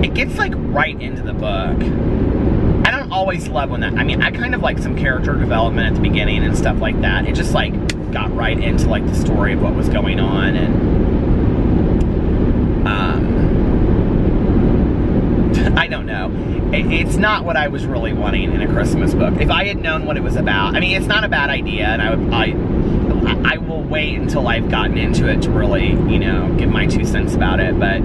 [SPEAKER 1] It gets like right into the book. I don't always love when that, I mean, I kind of like some character development at the beginning and stuff like that. It just like got right into like the story of what was going on, and I don't know. It's not what I was really wanting in a Christmas book. If I had known what it was about, I mean, it's not a bad idea, and I will wait until I've gotten into it to really, you know, give my 2 cents about it. But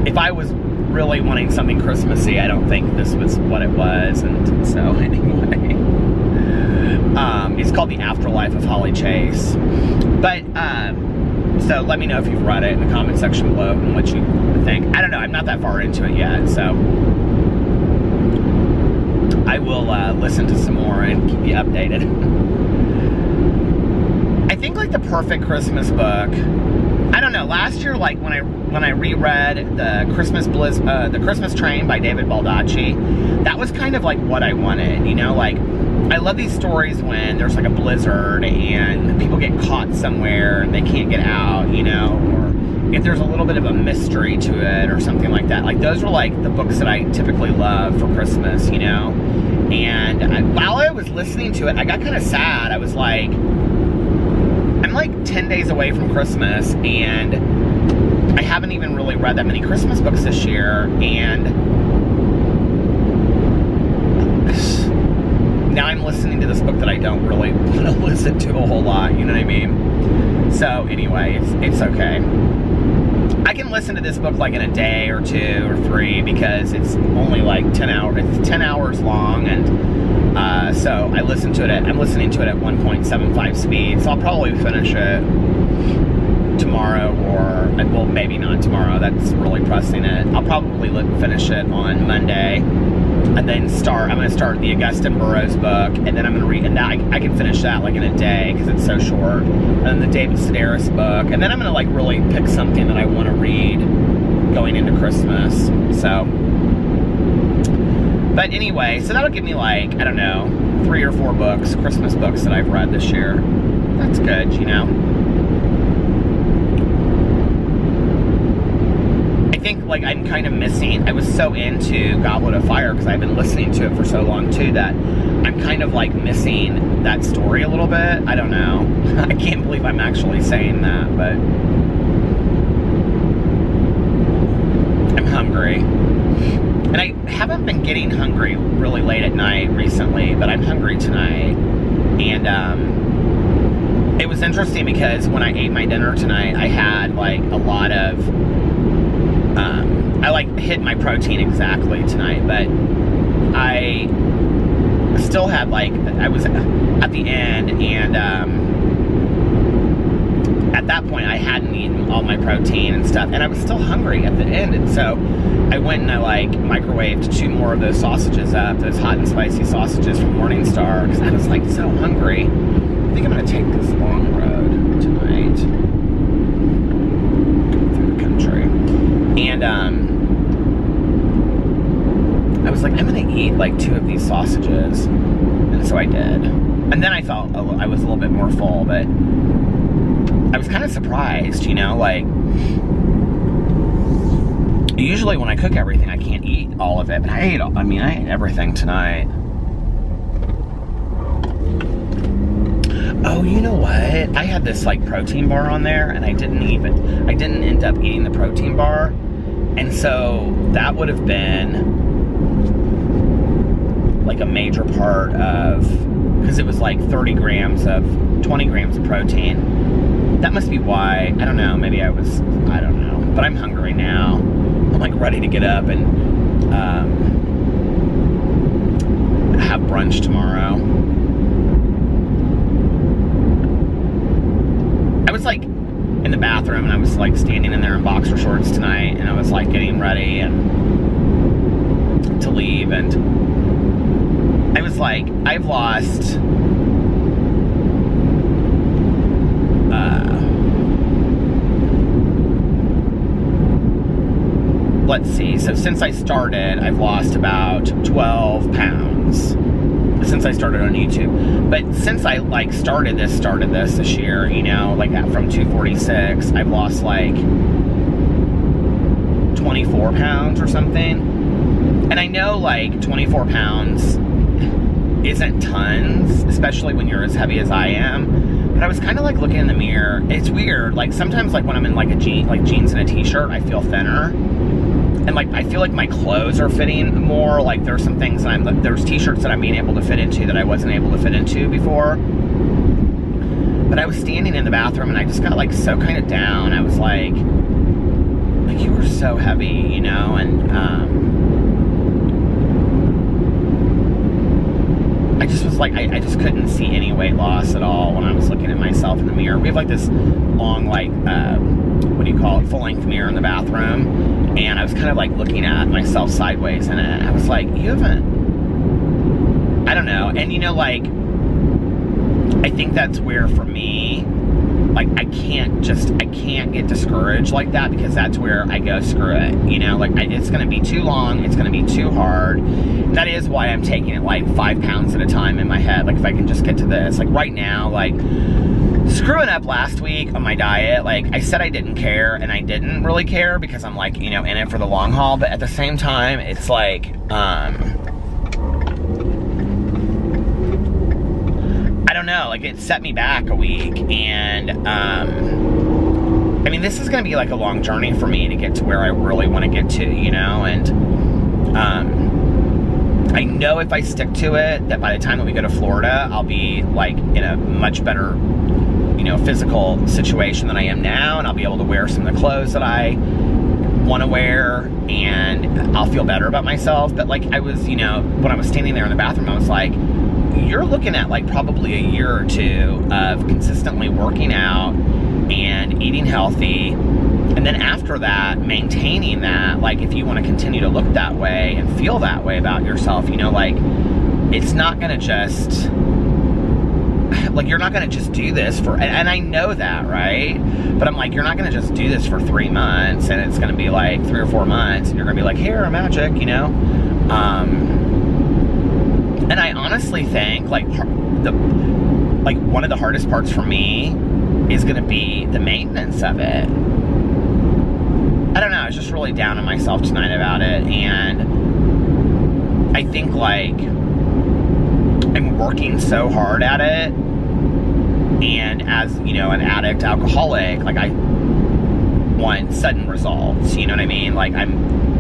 [SPEAKER 1] if I was really wanting something Christmassy, I don't think this was what it was. And so anyway, it's called The Afterlife of Holly Chase. But so let me know if you've read it in the comment section below and what you think. I don't know, I'm not that far into it yet, so I will listen to some more and keep you updated. I think like the perfect Christmas book, I don't know, last year, like when I reread the Christmas Train by David Baldacci, that was kind of like what I wanted, you know, like I love these stories when there's like a blizzard and people get caught somewhere and they can't get out, you know, or if there's a little bit of a mystery to it or something like that. Like those are like the books that I typically love for Christmas, you know. And while I was listening to it, I got kind of sad. I was like, I'm like 10 days away from Christmas and I haven't even really read that many Christmas books this year, and now I'm listening to this book that I don't really want to listen to a whole lot, you know what I mean? So anyway, it's okay. I can listen to this book like in a day or 2 or 3 because it's only like 10 hours. It's 10 hours long, and so I'm listening to it at 1.75 speed. So I'll probably finish it tomorrow, or well, maybe not tomorrow. That's really pressing it. I'll probably finish it on Monday. And then I'm going to start the Augustin Burroughs book, and then I'm going to read, and now I can finish that like in a day because it's so short. And then the David Sedaris book, and then I'm going to like really pick something that I want to read going into Christmas. So, but anyway, so that'll give me like, I don't know, 3 or 4 books, Christmas books that I've read this year. That's good, you know. think, like, I'm kind of missing, I was so into Goblet of Fire because I've been listening to it for so long, too, that I'm kind of, like, missing that story a little bit. I don't know. I can't believe I'm actually saying that, but I'm hungry. And I haven't been getting hungry really late at night recently, but I'm hungry tonight. And, it was interesting because when I ate my dinner tonight, I had, like, a lot of, I, like, hit my protein exactly tonight, but I still had, like, I was at the end, and, at that point, I hadn't eaten all my protein and stuff, and I was still hungry at the end, and so I went and I, like, microwaved 2 more of those sausages up, those hot and spicy sausages from Morningstar, because I was, like, so hungry. I think I'm going to take this long road tonight through the country. And, I was like, I'm going to eat, like, 2 of these sausages. And so I did. And then I felt I was a little bit more full, but I was kind of surprised, you know, like, usually when I cook everything, I can't eat all of it, but I ate everything tonight. Oh, you know what? I had this, like, protein bar on there, and I didn't end up eating the protein bar. And so that would have been, like, a major part of, because it was, like, 20 grams of protein. That must be why. I don't know. Maybe I don't know. But I'm hungry now. I'm, like, ready to get up and have brunch tomorrow. I was, like, in the bathroom, and I was, like, standing in there in boxer shorts tonight, and I was, like, getting ready and to leave, and I was like, I've lost let's see, so since I started, I've lost about 12 pounds since I started on YouTube. But since I, like, started this year, you know, like, from 246, I've lost, like, 24 pounds or something. And I know, like, 24 pounds isn't tons, especially when you're as heavy as I am. But I was kind of, like, looking in the mirror. It's weird. Like, sometimes, like, when I'm in, like, jeans and a t-shirt, I feel thinner. And, like, I feel like my clothes are fitting more. Like, there's some things that there's t-shirts that I'm being able to fit into that I wasn't able to fit into before. But I was standing in the bathroom, and I just got, like, so kind of down. I was like, you were so heavy, you know? And, I just was like, I just couldn't see any weight loss at all when I was looking at myself in the mirror. We have, like, this long, like, what do you call it, full-length mirror in the bathroom. And I was kind of, like, looking at myself sideways in it. I was like, you haven't, I don't know. And, you know, like, I think that's where, for me, like, I can't get discouraged like that, because that's where I go, screw it. You know, like, it's going to be too long. It's going to be too hard. That is why I'm taking it, like, 5 pounds at a time in my head. Like, if I can just get to this. Like, right now, like, screwing up last week on my diet, like, I said I didn't care, and I didn't really care because I'm, like, you know, in it for the long haul. But at the same time, it's like, I don't know, like, it set me back a week, and, I mean, this is gonna be, like, a long journey for me to get to where I really want to get to, you know, and, I know if I stick to it, that by the time that we go to Florida, I'll be, like, in a much better, you know, physical situation than I am now, and I'll be able to wear some of the clothes that I want to wear, and I'll feel better about myself. But, like, I was, you know, when I was standing there in the bathroom, I was like, you're looking at, like, probably a year or two of consistently working out and eating healthy, and then after that, maintaining that. Like, if you want to continue to look that way and feel that way about yourself, you know, like, it's not gonna just, like, you're not gonna just do this for, and I know that, right? But I'm like, you're not gonna just do this for 3 months, and it's gonna be like 3 or 4 months, and you're gonna be like, here, magic, you know? And I honestly think, like, one of the hardest parts for me is gonna be the maintenance of it. I don't know, I was just really down on myself tonight about it, and I think, like, I'm working so hard at it, and as, you know, an addict, alcoholic, like, I want sudden results, you know what I mean? Like,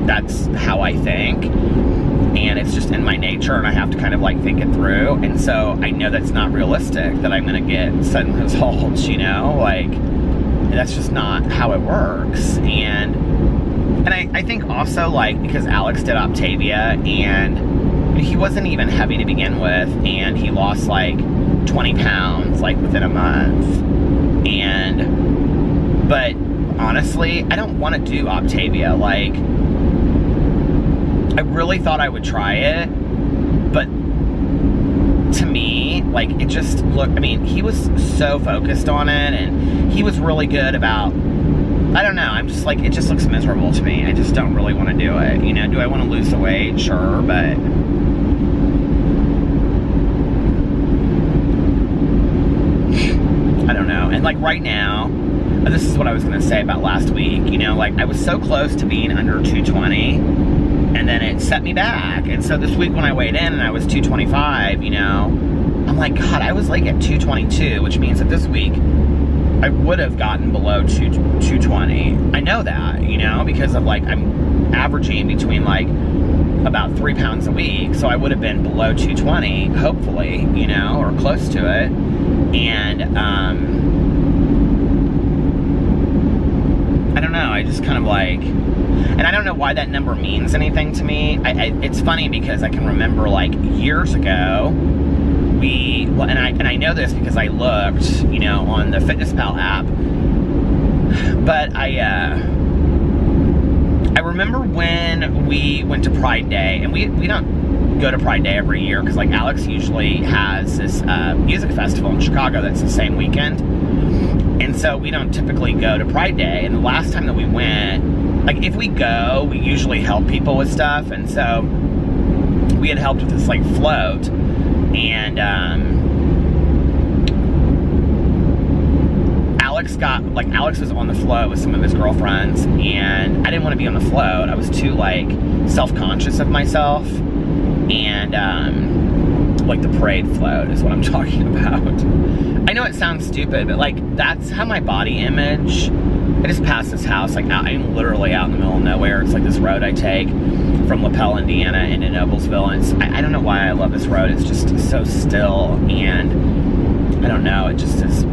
[SPEAKER 1] that's how I think, and it's just in my nature, and I have to kind of, like, think it through, and so I know that's not realistic, that I'm gonna get sudden results, you know? Like, that's just not how it works, and I think also, like, because Alex did Optavia, and he wasn't even heavy to begin with, and he lost, like, 20 pounds, like, within a month, but honestly, I don't want to do Optavia. Like, I really thought I would try it, but to me, like, it just looked, I mean, he was so focused on it, and he was really good about, I don't know, I'm just like, it just looks miserable to me. I just don't really want to do it, you know? Do I want to lose the weight? Sure, but I don't know. And, like, right now, this is what I was going to say about last week, you know, like, I was so close to being under 220, and then it set me back, and so this week when I weighed in and I was 225, you know, I'm like, God, I was, like, at 222, which means that this week I would have gotten below 220. I know that, you know, because of, like, I'm averaging between, like, about 3 pounds a week, so I would have been below 220, hopefully, you know, or close to it, and, I don't know, I just kind of, like, and I don't know why that number means anything to me. It's funny because I can remember, like, years ago, well, and I know this because I looked, you know, on the FitnessPal app, but I remember when we went to Pride Day, and we don't go to Pride Day every year, because, like, Alex usually has this music festival in Chicago that's the same weekend, and so we don't typically go to Pride Day, and the last time that we went, like, if we go, we usually help people with stuff, and so we had helped with this, like, float, and Alex was on the float with some of his girlfriends, and I didn't want to be on the float. I was too, like, self-conscious of myself, and like, the parade float is what I'm talking about. I know it sounds stupid, but, like, that's how my body image, I just passed this house, like, I'm literally out in the middle of nowhere. It's like this road I take from LaPel, Indiana, into Noblesville, and I don't know why I love this road. It's just so still, and I don't know, it just is,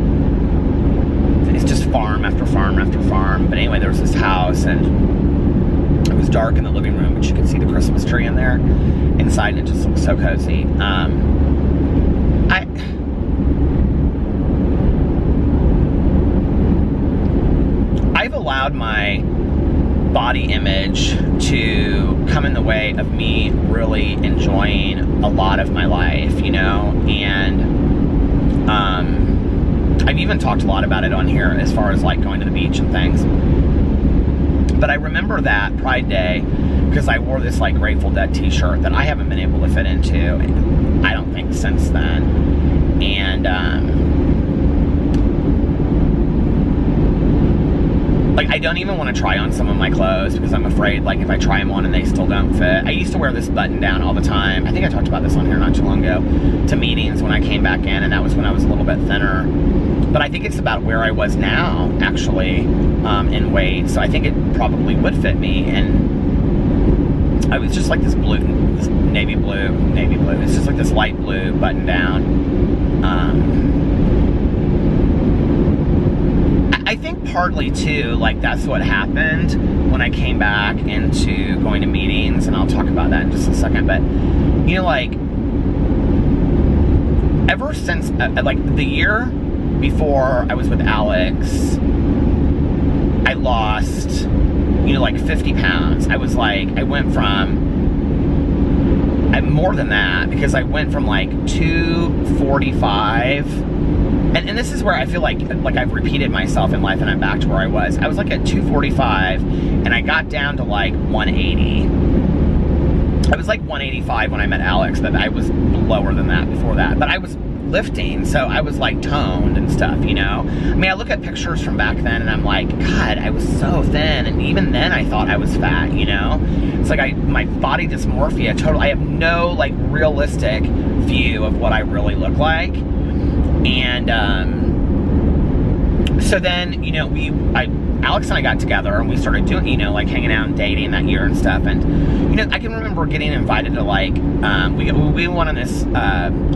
[SPEAKER 1] it's just farm after farm after farm. But anyway, there was this house, and it was dark in the living room, but you could see the Christmas tree in there inside, and it just looked so cozy. I've allowed my body image to come in the way of me really enjoying a lot of my life, you know, and I've even talked a lot about it on here as far as, like, going to the beach and things. But I remember that Pride Day because I wore this, like, Grateful Dead t-shirt that I haven't been able to fit into, I don't think, since then. And like, I don't even want to try on some of my clothes because I'm afraid, like, if I try them on and they still don't fit. I used to wear this button down all the time. I think I talked about this on here not too long ago, to meetings when I came back in, and that was when I was a little bit thinner. But I think it's about where I was now, actually, in weight. So I think it probably would fit me. And I was just like this blue, this navy blue. It's just like this light blue button down. I think partly, too, like, that's what happened when I came back into going to meetings, and I'll talk about that in just a second, but, you know, like, ever since, like, the year before I was with Alex, I lost, you know, like, 50 pounds. I was, like, I went from, more than that, because I went from, like, 245, and this is where I feel like I've repeated myself in life, and I'm back to where I was. I was, like, at 245, and I got down to, like, 180. I was, like, 185 when I met Alex, but I was lower than that before that. But I was lifting, so I was like toned and stuff, you know? I mean, I look at pictures from back then and I'm like, God, I was so thin, and even then I thought I was fat, you know? It's like my body dysmorphia, I have no like realistic view of what I really look like. And so then, you know, Alex and I got together and we started doing, you know, like hanging out and dating that year and stuff. And, you know, I can remember getting invited to like, we went on this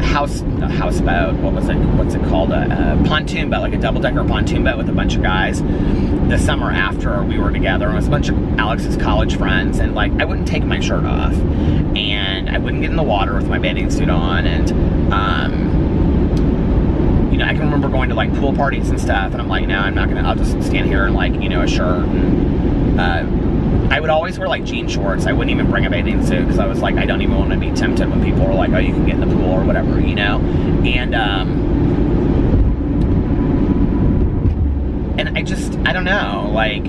[SPEAKER 1] houseboat. What's it called? A pontoon boat, like a double-decker pontoon boat with a bunch of guys the summer after we were together. It was a bunch of Alex's college friends, and like, I wouldn't take my shirt off and I wouldn't get in the water with my bathing suit on. And, you know, I can remember going to like pool parties and stuff, and I'm like, no, I'm not gonna, I'll just stand here in like, you know, a shirt. And I would always wear like jean shorts. I wouldn't even bring a bathing suit because I was like, I don't even want to be tempted when people are like, oh, you can get in the pool or whatever, you know? And I don't know, like,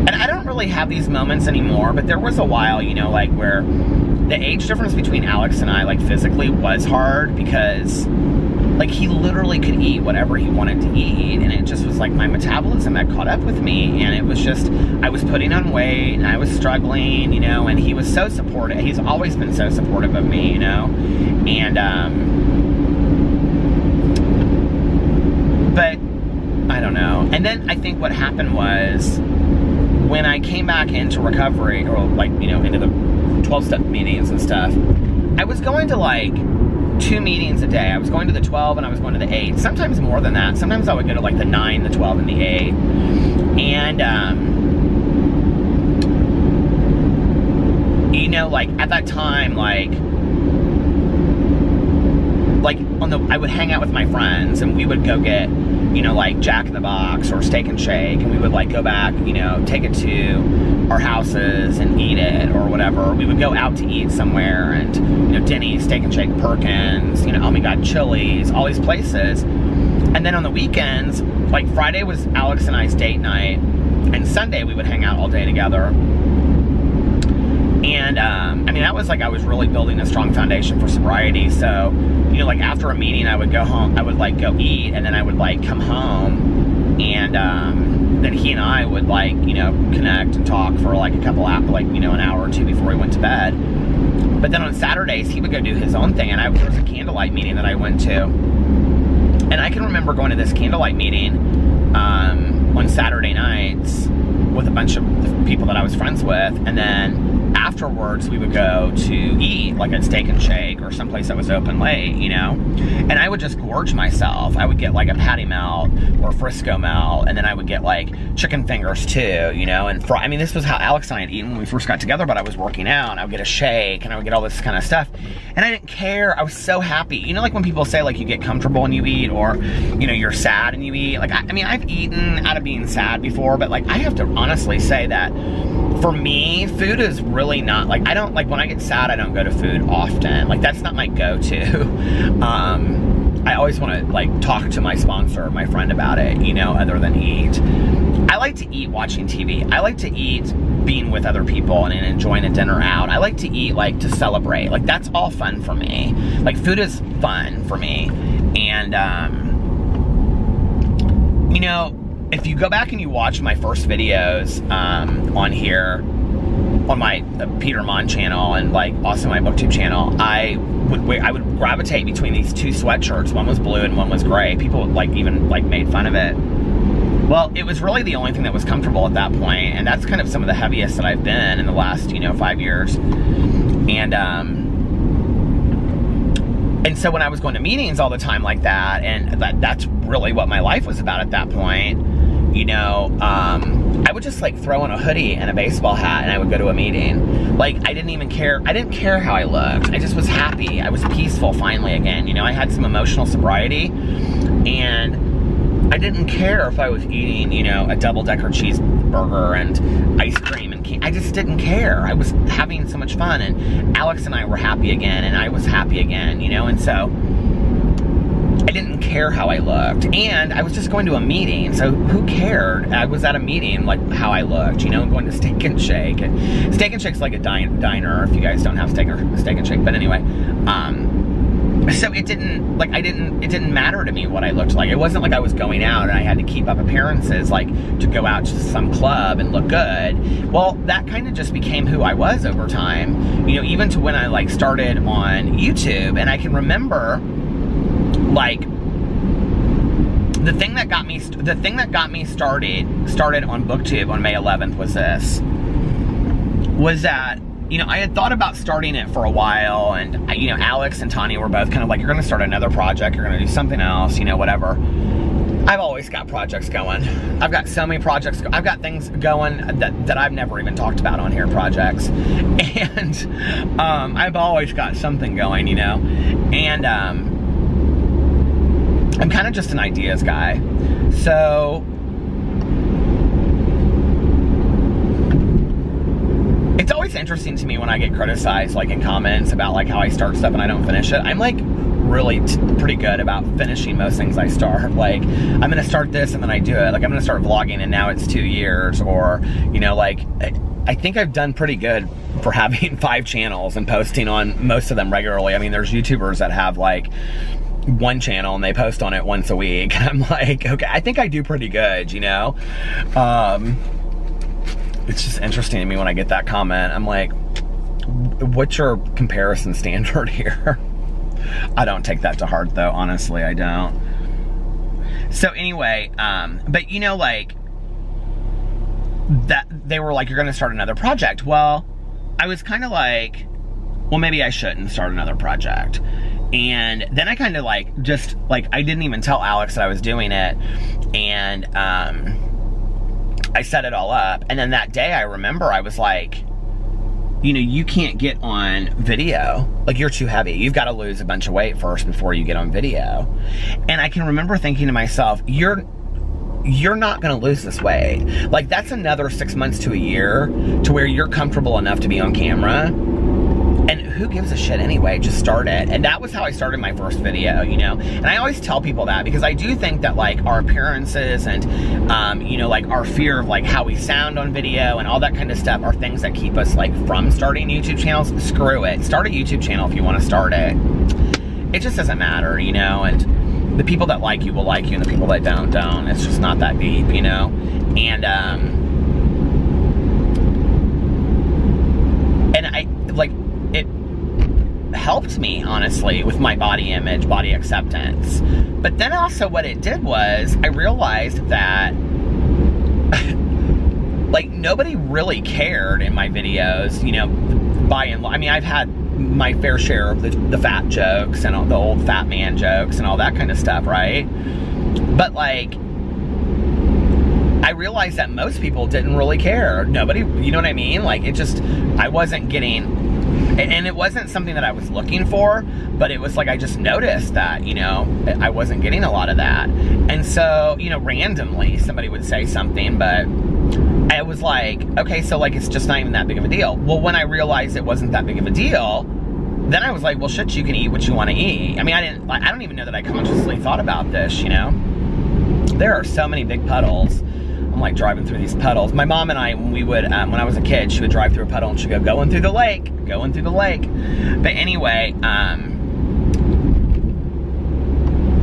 [SPEAKER 1] and I don't really have these moments anymore, but there was a while, you know, like where the age difference between Alex and I, like, physically was hard because, like, he literally could eat whatever he wanted to eat, and it just was like my metabolism had caught up with me, and it was just, I was putting on weight, and I was struggling, you know, and he was so supportive. He's always been so supportive of me, you know, and, but, I don't know. And then I think what happened was, when I came back into recovery, or like, you know, into the 12-step meetings and stuff, I was going to like 2 meetings a day. I was going to the 12 and I was going to the 8. Sometimes more than that. Sometimes I would go to like the 9, the 12, and the 8. And, you know, like at that time, I would hang out with my friends and we would go get, you know, like Jack in the Box or Steak and Shake, and we would like go back, you know, take it to our houses and eat it or whatever. We would go out to eat somewhere, and, you know, Denny's, Steak and Shake, Perkins, you know, oh my God, Chili's, all these places. And then on the weekends, like Friday was Alex and I's date night, and Sunday we would hang out all day together. And, I mean, that was like, I was really building a strong foundation for sobriety. So, you know, like after a meeting, I would go home, I would like go eat, and then I would like come home, and, then he and I would like, you know, connect and talk for like a couple hours, like, you know, an hour or two before we went to bed. But then on Saturdays, he would go do his own thing, and there was a candlelight meeting that I went to. And I can remember going to this candlelight meeting, on Saturday nights with a bunch of people that I was friends with, and then afterwards we would go to eat, like at Steak and Shake or someplace that was open late, you know? And I would just gorge myself. I would get like a patty melt or Frisco melt, and then I would get like chicken fingers too, you know? And I mean, this was how Alex and I had eaten when we first got together, but I was working out, and I would get a shake, and I would get all this kind of stuff. And I didn't care. I was so happy. You know, like when people say like you get comfortable and you eat, or, you know, you're sad and you eat. Like, I mean, I've eaten out of being sad before, but like I have to honestly say that for me, food is really not, like, I don't, like, when I get sad, I don't go to food often. Like, that's not my go-to. I always want to, like, talk to my sponsor, my friend, about it, you know, other than eat. I like to eat watching TV. I like to eat being with other people and enjoying a dinner out. I like to eat, like, to celebrate. Like, that's all fun for me. Like, food is fun for me. And, you know, if you go back and you watch my first videos on here, on my Peter Monn channel, and like also my BookTube channel, I would gravitate between these 2 sweatshirts. One was blue and one was gray. People like even like made fun of it. Well, it was really the only thing that was comfortable at that point, and that's kind of some of the heaviest that I've been in the last, you know, 5 years. And so when I was going to meetings all the time like that, and that's really what my life was about at that point, you know, I would just like throw on a hoodie and a baseball hat, and I would go to a meeting. Like, I didn't even care. I didn't care how I looked. I just was happy. I was peaceful finally again. You know, I had some emotional sobriety, and I didn't care if I was eating, you know, a double-decker cheeseburger and ice cream and I just didn't care. I was having so much fun, and Alex and I were happy again, and I was happy again, you know, and so I didn't care how I looked, and I was just going to a meeting, so who cared? I was at a meeting, like, how I looked, you know, going to Steak and Shake. And Steak and Shake's like a diner, if you guys don't have Steak and Shake, but anyway, so it didn't, like, it didn't matter to me what I looked like. It wasn't like I was going out and I had to keep up appearances, like, to go out to some club and look good. Well, that kind of just became who I was over time, you know, even to when I, like, started on YouTube. And I can remember, like, the thing that got me started on BookTube on May 11th was that, you know, I had thought about starting it for a while, and, you know, Alex and Tanya were both kind of like, you're going to start another project, you're going to do something else, you know, whatever. I've always got projects going. I've got so many projects. I've got things going that I've never even talked about on here, projects. And I've always got something going, you know. And I'm kind of just an ideas guy. So it's always interesting to me when I get criticized, like, in comments about, like, how I start stuff and I don't finish it. I'm, like, really pretty good about finishing most things I start. Like, I'm gonna start this and then I do it. Like, I'm gonna start vlogging and now it's 2 years, or, you know, like, I think I've done pretty good for having 5 channels and posting on most of them regularly. I mean, there's YouTubers that have, like, 1 channel and they post on it once a week. I'm like, okay, I think I do pretty good, you know? It's just interesting to me when I get that comment. I'm like, what's your comparison standard here? I don't take that to heart, though. Honestly, I don't. So anyway, but, you know, like, that they were like, you're going to start another project. Well, I was kind of like, well, maybe I shouldn't start another project. And then I kind of, like, just, like, I didn't even tell Alex that I was doing it. And I set it all up. And then that day, I remember I was like, you know, you can't get on video. Like, you're too heavy. You've got to lose a bunch of weight first before you get on video. And I can remember thinking to myself, you're not going to lose this weight. Like, that's another 6 months to a year to where you're comfortable enough to be on camera. And who gives a shit anyway? Just start it. And that was how I started my first video, you know? And I always tell people that because I do think that, like, our appearances and, you know, like, our fear of, like, how we sound on video and all that kind of stuff are things that keep us, like, from starting YouTube channels. Screw it. Start a YouTube channel if you want to start it. It just doesn't matter, you know? And the people that like you will like you, and the people that don't. It's just not that deep, you know? And I, like, it helped me, honestly, with my body image, body acceptance. But then also what it did was, I realized that, like, nobody really cared in my videos, you know, by and large. I mean, I've had my fair share of the fat jokes and all the old fat man jokes and all that kind of stuff, right? But, like, I realized that most people didn't really care. Nobody, you know what I mean? Like, it just, I wasn't getting, and it wasn't something that I was looking for, but it was like, I just noticed that, you know, I wasn't getting a lot of that. And so, you know, randomly somebody would say something, but I was like, okay, so, like, it's just not even that big of a deal. Well, when I realized it wasn't that big of a deal, then I was like, well, shit, you can eat what you want to eat. I mean, I don't even know that I consciously thought about this, you know? There are so many big puddles. I'm, like, driving through these puddles. My mom and I, when we would, when I was a kid, she would drive through a puddle and she'd go, going through the lake, going through the lake. But anyway,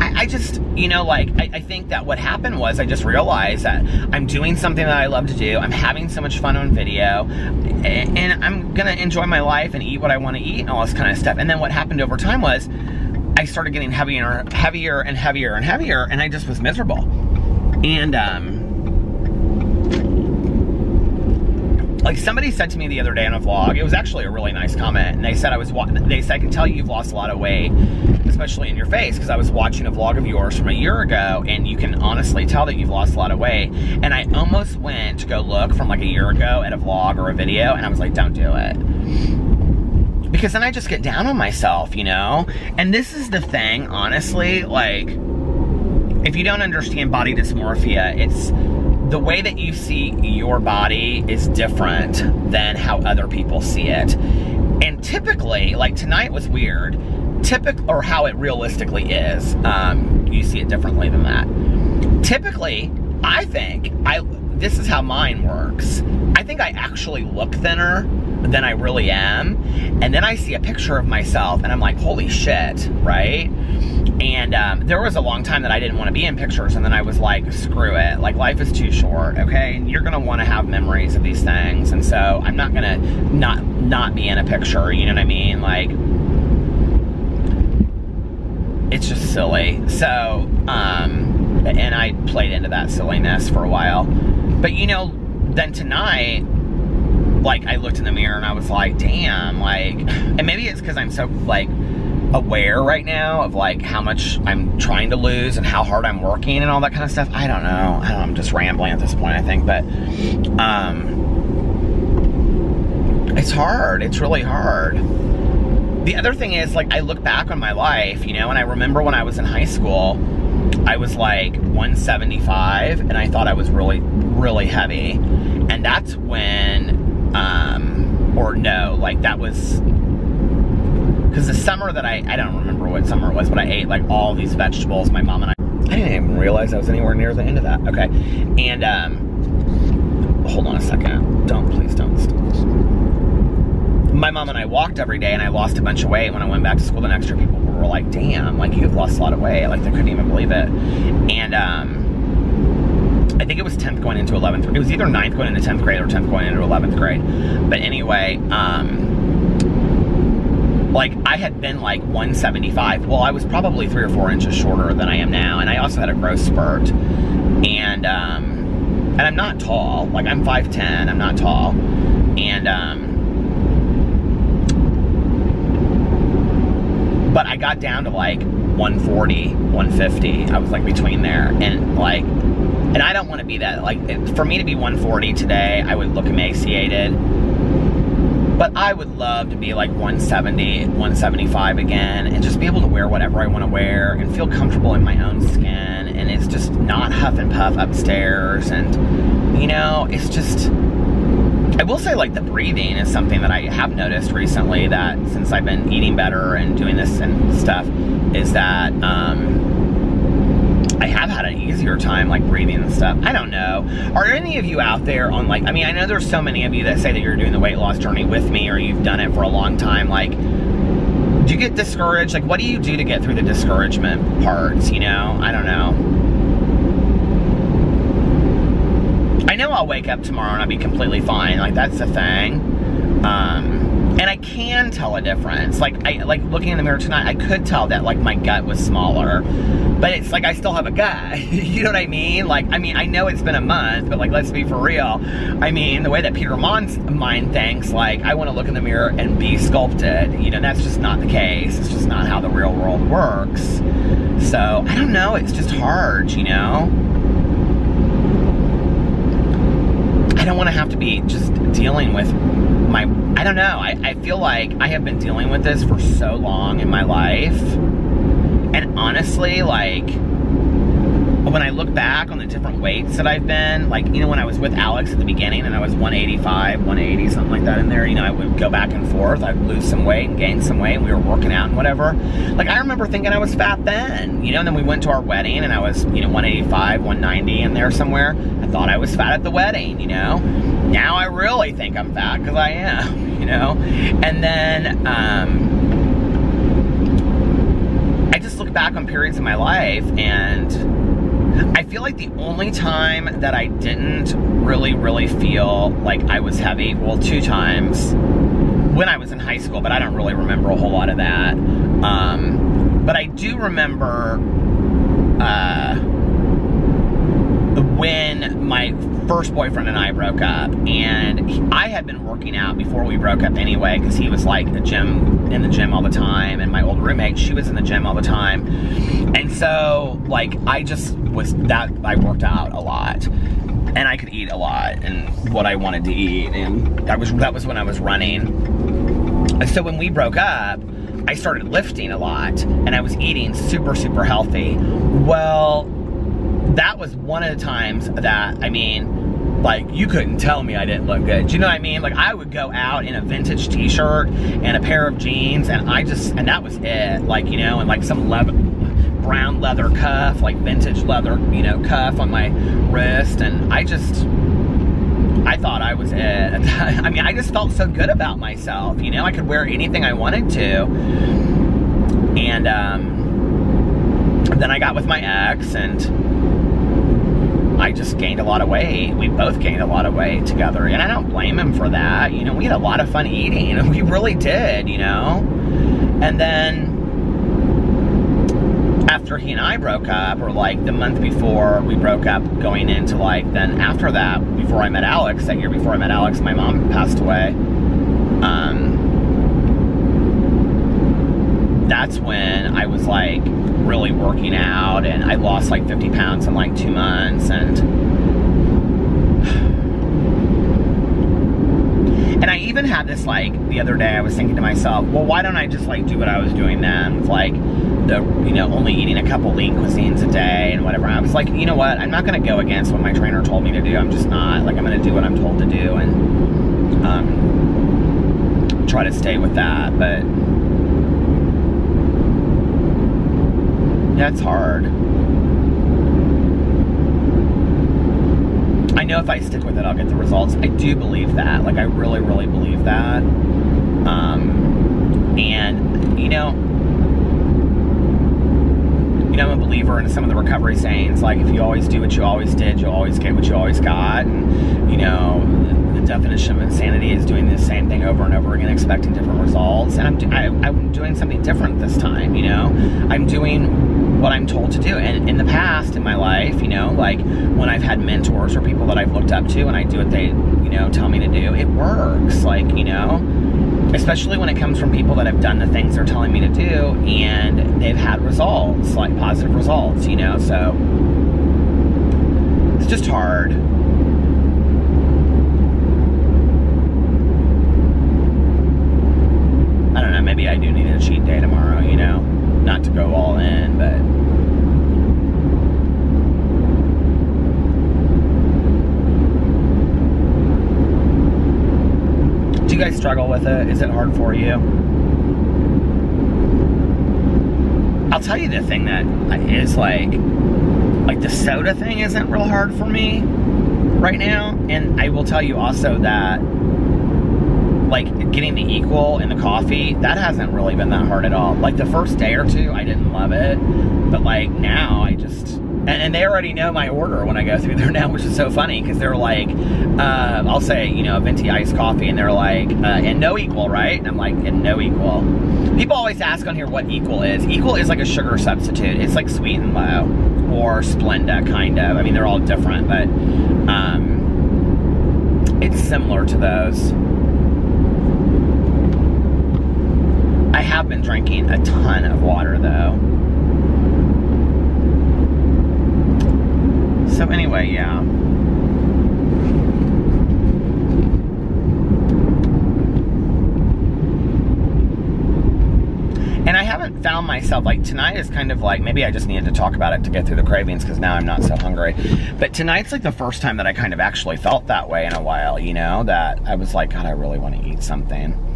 [SPEAKER 1] I just, you know, like, I think that what happened was I just realized that I'm doing something that I love to do. I'm having so much fun on video, and I'm gonna enjoy my life and eat what I want to eat and all this kind of stuff. And then what happened over time was I started getting heavier and heavier, and I just was miserable. And, like, somebody said to me the other day on a vlog, it was actually a really nice comment, and they said, they said, I can tell you've lost a lot of weight, especially in your face, because I was watching a vlog of yours from a year ago, and you can honestly tell that you've lost a lot of weight. And I almost went to go look from, like, a year ago at a vlog or a video, and I was like, don't do it. Because then I just get down on myself, you know? And this is the thing, honestly, like, if you don't understand body dysmorphia, it's the way that you see your body is different than how other people see it. And typically, like, tonight was weird. or how it realistically is. You see it differently than that. Typically, I think, this is how mine works. I think I actually look thinner than I really am. And then I see a picture of myself and I'm like, holy shit, right? And there was a long time that I didn't want to be in pictures, and then I was like, screw it. Like, life is too short, okay? And you're gonna want to have memories of these things, and so I'm not gonna not be in a picture, you know what I mean? Like, it's just silly. So, and I played into that silliness for a while. But you know, then tonight, like, I looked in the mirror and I was like, damn, like, and maybe it's because I'm so, like, aware right now of, like, how much I'm trying to lose and how hard I'm working and all that kind of stuff. I don't know. I'm just rambling at this point, I think, but, it's hard. It's really hard. The other thing is, like, I look back on my life, you know, and I remember when I was in high school, I was like 175, and I thought I was really, really heavy. And that's when, or no, like, that was, because the summer that I don't remember what summer it was, but I ate, like, all these vegetables. My mom and I didn't even realize I was anywhere near the end of that. Okay. And, hold on a second. Please don't stop. My mom and I walked every day, and I lost a bunch of weight. When I went back to school the next year, people were like, damn, like, you've lost a lot of weight. Like, they couldn't even believe it. And, I think it was 10th going into 11th. It was either 9th going into 10th grade or 10th going into 11th grade. But anyway, like, I had been like 175. Well, I was probably 3 or 4 inches shorter than I am now. And I also had a growth spurt. And I'm not tall. Like, I'm 5'10". I'm not tall. And, but I got down to like 140, 150. I was like between there. And like, and I don't want to be that. Like, for me to be 140 today, I would look emaciated. But I would love to be like 170, 175 again, and just be able to wear whatever I want to wear and feel comfortable in my own skin. And it's just not huff and puff upstairs. And, you know, it's just, I will say, like, the breathing is something that I have noticed recently, that since I've been eating better and doing this and stuff, is that, I have had an easier time, like, breathing and stuff. I don't know. Are any of you out there on, like, I mean, I know there's so many of you that say that you're doing the weight loss journey with me, or you've done it for a long time. Like, do you get discouraged? Like, what do you do to get through the discouragement parts, you know? I don't know. I know I'll wake up tomorrow and I'll be completely fine. Like, that's the thing. And I can tell a difference. Like, looking in the mirror tonight, I could tell that, like, my gut was smaller. But it's like I still have a gut. You know what I mean? Like, I mean, I know it's been a month, but, like, let's be for real. I mean, the way that Peter Monn's mind thinks, like, I want to look in the mirror and be sculpted. You know, that's just not the case. It's just not how the real world works. So, I don't know. It's just hard, you know? I don't want to have to be just dealing with my, I don't know, I feel like I have been dealing with this for so long in my life, and honestly, like, when I look back on the different weights that I've been, like, you know, when I was with Alex at the beginning and I was 185, 180, something like that in there, you know, I would go back and forth, I'd lose some weight and gain some weight, and we were working out and whatever. Like, I remember thinking I was fat then, you know, and then we went to our wedding and I was, you know, 185, 190 in there somewhere. I thought I was fat at the wedding, you know. Now I really think I'm fat, because I am, you know. And then, I just look back on periods of my life, and I feel like the only time that I didn't really feel like I was heavy, well, 2 times, when I was in high school, but I don't really remember a whole lot of that. But I do remember when my first boyfriend and I broke up, and I had been working out before we broke up anyway, because he was like in the gym all the time, and my old roommate, she was in the gym all the time. And so, like, I worked out a lot, and I could eat a lot, and what I wanted to eat, and that was when I was running. And so when we broke up, I started lifting a lot, and I was eating super healthy. Well, that was one of the times that, I mean, like, you couldn't tell me I didn't look good. Do you know what I mean? Like, I would go out in a vintage t-shirt and a pair of jeans, and that was it. Like, you know, and like some brown leather cuff, like vintage leather, you know, cuff on my wrist, and I thought I was it. I mean, I just felt so good about myself, you know? I could wear anything I wanted to. And then I got with my ex, and I just gained a lot of weight. We both gained a lot of weight together, and I don't blame him for that. You know, we had a lot of fun eating, and we really did, you know? And then after he and I broke up, or like the month before we broke up, going into like, then after that, before I met Alex, that year before I met Alex, my mom passed away. That's when I was like really working out, and I lost like 50 pounds in like 2 months, and I even had this, like, the other day I was thinking to myself, well, why don't I just like do what I was doing then with like the, you know, only eating a couple lean cuisines a day and whatever. I was like, you know what, I'm not going to go against what my trainer told me to do. I'm just not, like, I'm going to do what I'm told to do, and try to stay with that. But yeah, it's hard. I know if I stick with it, I'll get the results. I do believe that. Like, I really, really believe that. And, you know, I'm a believer in some of the recovery sayings, like, if you always do what you always did, you'll always get what you always got. And, you know, the definition of insanity is doing the same thing over and over again, expecting different results. And I'm doing something different this time, you know? I'm doing what I'm told to do. And in the past, in my life, you know, like, when I've had mentors or people that I've looked up to, and I do what they, you know, tell me to do, it works. Like, you know, especially when it comes from people that have done the things they're telling me to do, and they've had results, like positive results, you know? So it's just hard. I don't know, maybe I do need a cheat day tomorrow, you know? Not to go all in, but do you guys struggle with it? Is it hard for you? I'll tell you the thing that is like the soda thing isn't real hard for me right now. And I will tell you also that, like, getting the equal in the coffee, that hasn't really been that hard at all. Like, the first day or two, I didn't love it. But, like, now I just... And they already know my order when I go through there now, which is so funny, because they're like, I'll say, you know, a venti iced coffee, and they're like, and no equal, right? And I'm like, and no equal. People always ask on here what equal is. Equal is like a sugar substitute. It's like Sweet and Low, or Splenda, kind of. I mean, they're all different, but it's similar to those. I have been drinking a ton of water, though. So anyway, yeah. And I haven't found myself, like, tonight is kind of like, maybe I just needed to talk about it to get through the cravings, because now I'm not so hungry. But tonight's like the first time that I kind of actually felt that way in a while, you know? That I was like, God, I really want to eat something.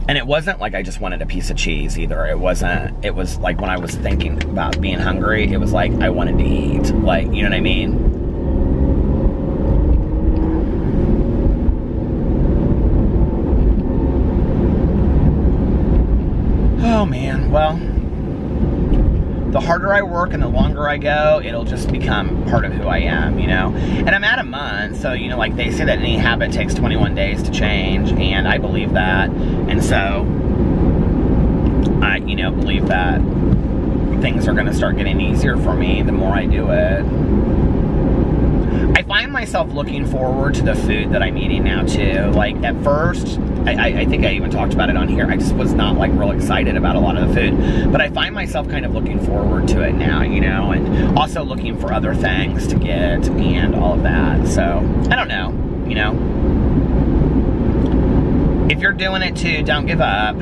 [SPEAKER 1] And it wasn't like I just wanted a piece of cheese either. It wasn't, it was like when I was thinking about being hungry, it was like I wanted to eat. Like, you know what I mean? Oh man, well, the harder I work and the longer I go, it'll just become part of who I am, you know? And I'm at a month, so, you know, like they say that any habit takes 21 days to change, and I believe that. And so, I, you know, believe that things are gonna start getting easier for me the more I do it. I find myself looking forward to the food that I'm eating now too. Like, at first, I think I even talked about it on here, I just was not like real excited about a lot of the food, but I find myself kind of looking forward to it now, you know, and also looking for other things to get and all of that. So, I don't know, you know. If you're doing it too, don't give up.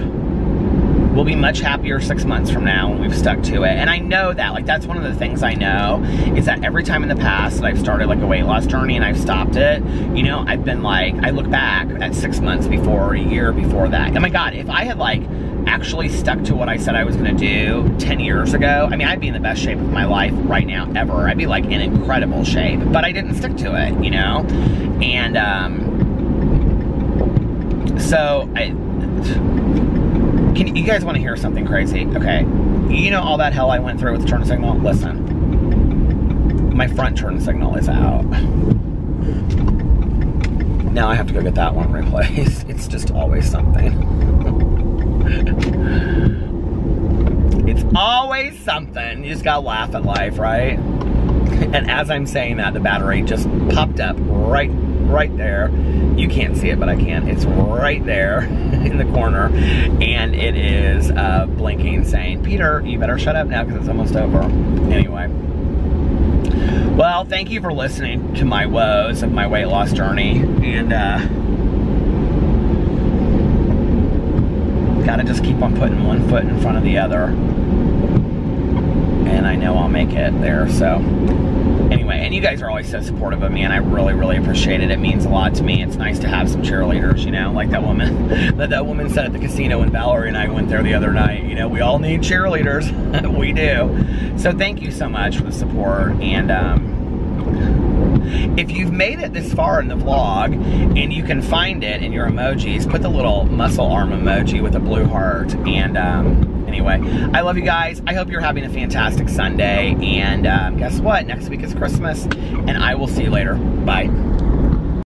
[SPEAKER 1] we'll be much happier 6 months from now when we've stuck to it. And I know that, like, that's one of the things I know, is that every time in the past that I've started like a weight loss journey and I've stopped it, you know, I've been like, I look back at 6 months before, a year before that. Oh my God, if I had like actually stuck to what I said I was gonna do 10 years ago, I mean, I'd be in the best shape of my life right now ever. I'd be like in incredible shape, but I didn't stick to it, you know? And so you guys wanna hear something crazy? Okay, you know all that hell I went through with the turn signal? Listen, my front turn signal is out. Now I have to go get that one replaced. It's just always something. It's always something. You just gotta laugh at life, right? And as I'm saying that, the battery just popped up right there. You can't see it, but I can. It's right there in the corner, and it is blinking, saying, "Peter, you better shut up now because it's almost over." Anyway. Well, thank you for listening to my woes of my weight loss journey, and gotta just keep on putting one foot in front of the other, and I know I'll make it there. So anyway, and you guys are always so supportive of me, and I really, really appreciate it. It means a lot to me. It's nice to have some cheerleaders, you know, like that woman that woman said at the casino when Valerie and I went there the other night. You know, we all need cheerleaders. We do. So thank you so much for the support. And if you've made it this far in the vlog and you can find it in your emojis, put the little muscle arm emoji with a blue heart. And anyway, I love you guys. I hope you're having a fantastic Sunday. And guess what? Next week is Christmas, and I will see you later. Bye.